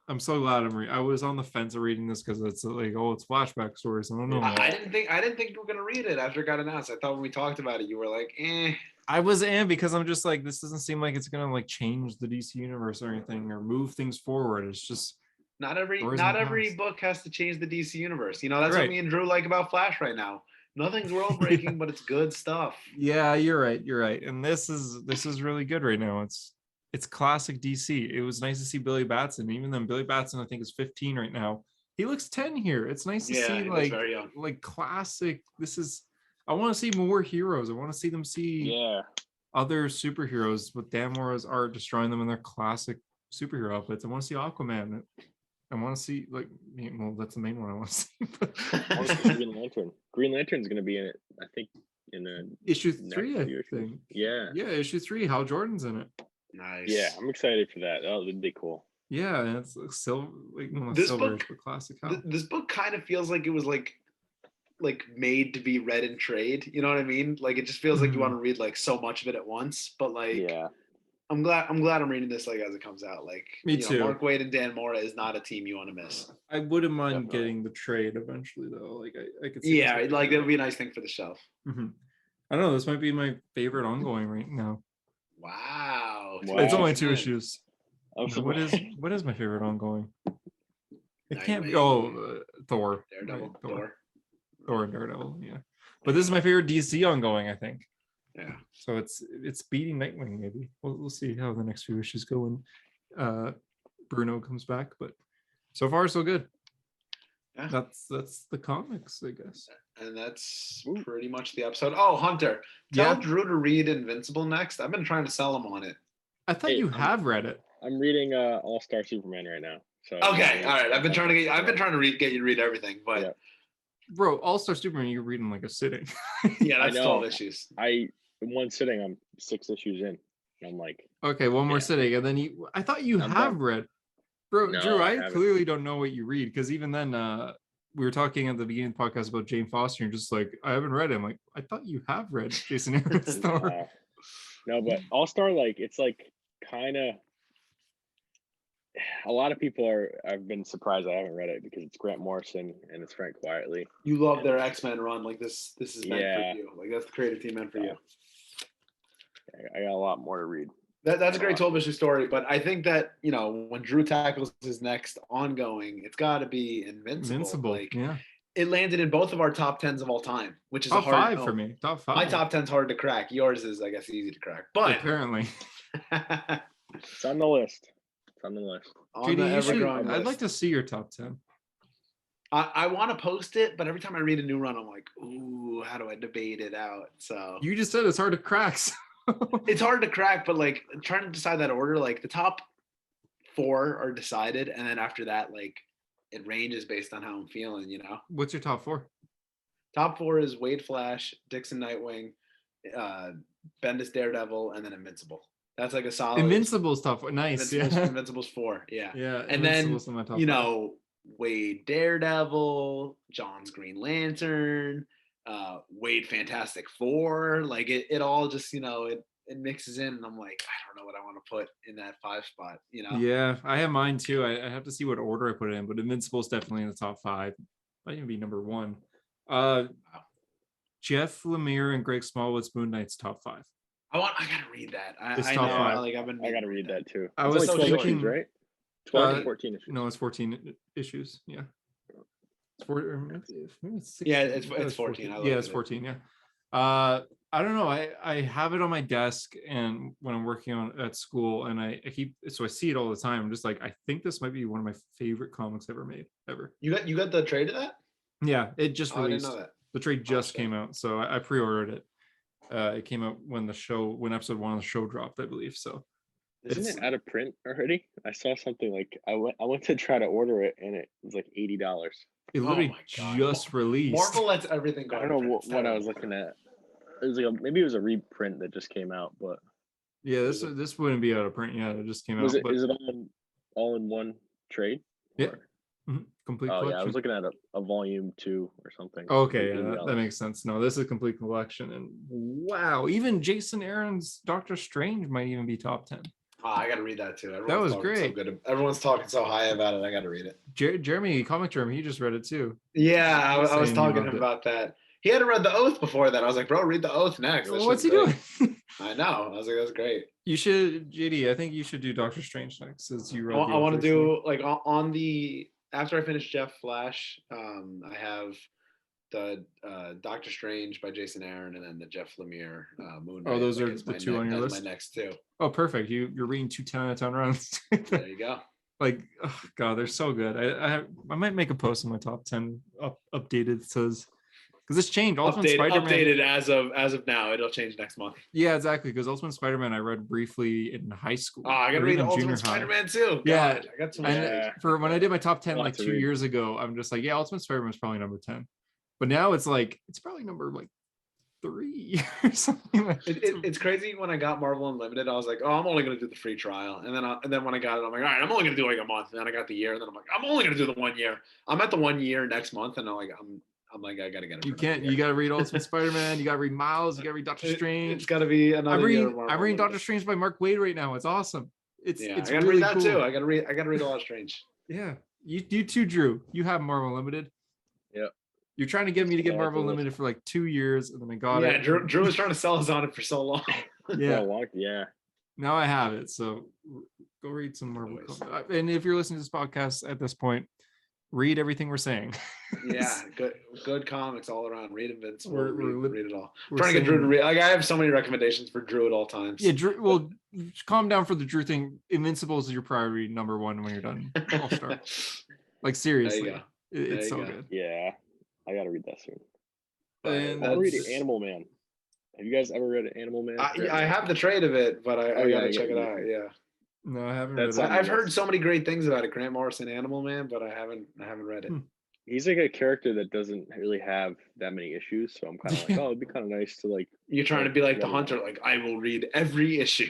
I'm so glad I was on the fence of reading this because it's like, oh, it's flashback stories. I don't know. I didn't think you were gonna read it after it got announced. I thought when we talked about it, you were like, eh. I was because I'm just like, this doesn't seem like it's gonna like change the DC universe or anything or move things forward. It's just not every book has to change the DC universe. You know, that's what me and Drew like about Flash right now. Nothing's world breaking, but it's good stuff. Yeah, you're right. And this is really good right now. It's classic DC. It was nice to see Billy Batson, even though Billy Batson I think is 15 right now. He looks 10 here. It's nice to see He looks very young. like classic. I want to see more heroes. I want to see them other superheroes with Dan Mora's art destroying them in their classic superhero outfits. I want to see Aquaman. I want to see that's the main one I want to see. I want to see Green Lantern. Green Lantern's going to be in it, I think, in issue 3. I think. Yeah, issue 3. Hal Jordan's in it. Nice. Yeah, I'm excited for that. That would be cool. Yeah, and it's silver, this silver, book, classic Hal. This book kind of feels like it was like made to be read in trade. You know what I mean? Like it just feels like you want to read like so much of it at once. But like, yeah. I'm glad I'm reading this like as it comes out. Like me too. Mark Waid and Dan Mora is not a team you want to miss. I wouldn't mind getting the trade eventually though. Like I could see. Yeah, like that would be a nice thing for the shelf. Mm-hmm. I don't know. This might be my favorite ongoing right now. Wow. It's only 2 issues. What is my favorite ongoing? It Nightwing. can't be Thor. Daredevil. Right, Thor and Daredevil, yeah. But this is my favorite DC ongoing, I think. Yeah. So it's beating Nightwing, maybe. We'll see how the next few issues go when Bruno comes back. But so far so good. Yeah. That's the comics, I guess. And that's pretty much the episode. Oh, Hunter, tell Drew to read Invincible next. I've been trying to sell him on it. I thought you have read it. I'm reading All-Star Superman right now. So okay, all right. I've been trying to get you to read everything, but bro, All-Star Superman, you're reading like a sitting. Yeah, that's 12 issues. In one sitting, I'm 6 issues in. And I'm like, okay, one more sitting, and then I thought you have read. Bro, no, Drew, I clearly don't know what you read, because even then we were talking at the beginning of the podcast about Jane Foster, and just like, I haven't read it. I'm like, I thought you have read Jason Aaron's Thor. No, but All-Star, like, it's like kind of, a lot of people I've been surprised I haven't read it because it's Grant Morrison and it's Frank Quietly. You love their X-Men run. Like this is meant for you. Like that's the creative team meant for you. I got a lot more to read. That's a great 12-issue story, but I think that, when Drew tackles his next ongoing, it's got to be Invincible. Like, it landed in both of our top 10s of all time, which is top 5 for me. Top 5. My top 10's hard to crack. Yours is, I guess, easy to crack. But apparently, it's on the list. On the list. JD, I'd like to see your top 10. I want to post it, but every time I read a new run, I'm like, ooh, how do I debate it out? So you just said it's hard to crack. So. It's hard to crack, but like trying to decide that order, like the top 4 are decided, and then after that, like it ranges based on how I'm feeling. What's your top 4? Top 4 is Wade Flash, Dixon Nightwing, Bendis Daredevil, and then Invincible. That's like a solid. Invincible's tough. Nice. Invincible's 4. Yeah. Yeah. And then Wade Daredevil, John's Green Lantern, Wade Fantastic Four. Like it all just it mixes in, and I'm like, I don't know what I want to put in that 5 spot. Yeah, I have mine too. I have to see what order I put it in, but Invincible's definitely in the top 5. Might even be number 1. Jeff Lemire and Greg Smallwood's Moon Knight's top 5. I gotta read that. I top know. 5. I gotta read that too. I was like 12 issues, right? 12 or 14 issues. No, it's 14 issues. Yeah. It's 14. It's 14. It's 14. Yeah. I don't know. I have it on my desk, and when I'm working on at school, and I see it all the time. I'm just like, I think this might be one of my favorite comics ever made. You got the trade of that? Yeah, it just released. I didn't know that. The trade just came out, so I pre-ordered it. It came out when episode 1 of the show dropped, I believe. So isn't it out of print already? I saw something like I went to try to order it, and it was like $80. It literally just released. Marvel lets everything go. I don't know what I was looking at. It was like maybe it was a reprint that just came out, but yeah, this wouldn't be out of print. Yeah, it just came out. Is it all in one trade? Yeah. Complete collection. Yeah, I was looking at a volume 2 or something. Okay, that makes sense. No, this is a complete collection, and wow, even Jason Aaron's Doctor Strange might even be top 10. Oh, I gotta read that too. That was great. So good. Everyone's talking so high about it. I gotta read it. Jeremy, he just read it too. Yeah, I was talking to him about that. He hadn't read The Oath before that. I was like, bro, read The Oath next. Well, what's he doing? I know. I was like, that's great. You should, JD. I think you should do Doctor Strange next, since you read. I want to do like on the after I finish Jeff Flash. I have Doctor Strange by Jason Aaron, and then the Jeff Lemire Moon Knight. Oh, those like, are is the my two on your as list? my next two. Oh, perfect. You're reading 2 10 out of 10 runs. There you go. Like, oh god, they're so good. I might make a post on my top 10 updated. It says because it's changed. Ultimate Spider-Man. Updated as of now. It'll change next month. Yeah, exactly. Because Ultimate Spider-Man I read briefly in high school. Oh, I gotta or read even Ultimate junior high. Spider-Man too. Yeah, God, I got so much. And for when I did my top 10 like Lots to 2 read. years ago, I'm just like, yeah, Ultimate Spider-Man is probably number 10. But now it's like it's probably number like 3 or something. Like It's crazy. When I got Marvel Unlimited, I was like, oh, I'm only gonna do the free trial, and then when I got it, I'm like, all right, I'm only gonna do like a month. And then I got the year, and then I'm like, I'm only gonna do the 1 year. I'm at the 1 year next month, and I'm like, I gotta get it. you can't. You gotta read Ultimate Spider-Man. You gotta read Miles. You gotta read Doctor Strange. It's gotta be another year. I'm reading Doctor Strange by Mark Waid right now. It's awesome. It's I it's gotta really read that cool. too. I gotta read a lot of Strange. Yeah, you too, Drew. You have Marvel Unlimited. Yep. You're trying to get me to get Yeah, Marvel it's a list. Unlimited for like 2 years, and then I got it. Drew was trying to sell us on it for so long. Yeah. Yeah. Now I have it. So go read some Marvel. And if you're listening to this podcast at this point, read everything we're saying. Yeah, good comics all around. Read Invincible. Read it all. we're Trying to get saying- Drew to read. Like, I have so many recommendations for Drew at all times. Yeah, Drew. Well, calm down for the Drew thing. Invincibles is your priority number 1 when you're done. All-Star. Like seriously, go. it's so There you go. good. Yeah. I gotta read that soon. And I'll read that's- Animal Man. Have you guys ever read Animal Man? I have the trade of it, but I yeah, gotta I check get it you. out. Yeah, No, I haven't That's read on it. the I've heard list. so many great things about it. Grant Morrison, Animal Man, but I haven't read it. He's like a character that doesn't really have that many issues, so I'm kind of like, oh, it'd be kind of nice to like. You're trying to be like the Yeah. Hunter, like I will read every issue.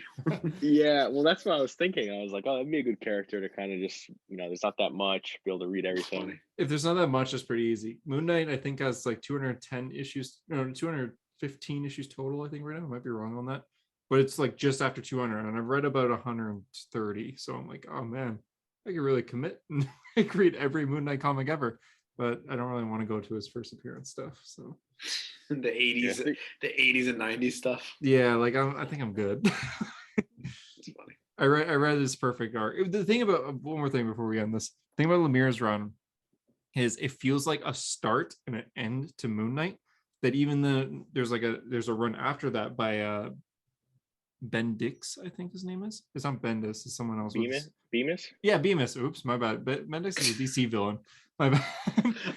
Yeah, well, that's what I was thinking. I was like, oh, that'd be a good character to kind of just, there's not that much, be able to read everything. Funny. If there's not that much, it's pretty easy. Moon Knight, I think, has like 210 issues, no, 215 issues total, I think, right now. I might be wrong on that. But it's like just after 200, and I've read about 130. So I'm like, oh man, I could really commit and like read every Moon Knight comic ever. But I don't really want to go to his first appearance stuff. So The 80s, Yeah. the 80s and 90s stuff. yeah, like I think I'm good. It's funny. I read this perfect arc. The thing about one more thing before we end this. The thing about Lemire's run is it feels like a start and an end to Moon Knight. That even there's a run after that by Bendix, I think his name is. It's not Bendis, it's someone else. Bemis? Yeah, Bemis. Oops, my bad. But Bendix is a DC villain. My bad.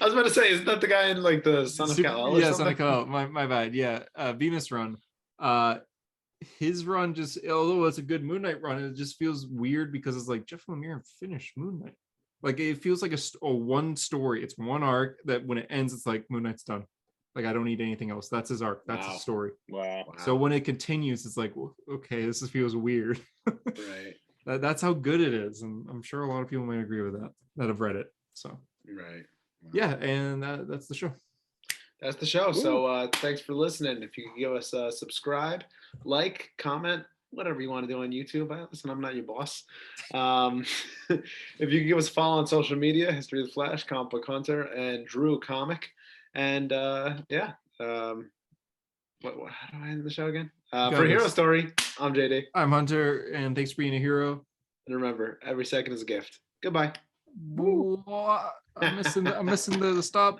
I was about to say, isn't that the guy in like the Son of Kal-El? Or Yeah, Son something? of Kal-El. My bad. Yeah, Bemis run. His run just, although it's a good Moon Knight run, it just feels weird because it's like Jeff Lemire finished Moon Knight. Like it feels like a one story. It's one arc that when it ends, it's like Moon Knight's done. Like I don't need anything else. That's his arc. That's his story. Wow. So when it continues, it's like, well, okay, this feels weird. Right. That's how good it is, and I'm sure a lot of people might agree with that have read it. So Right. Wow. yeah, and that's the show. That's the show. So thanks for listening. If you could give us a subscribe, like, comment, whatever you want to do on YouTube. Listen, I'm not your boss. If you could give us a follow on social media, History of the Flash, Comic Book Hunter, and Drew Comic. And yeah. How do I end the show again? For this. Hero Story, I'm JD. I'm Hunter, and thanks for being a hero. And remember, every second is a gift. Goodbye. I'm missing the stop.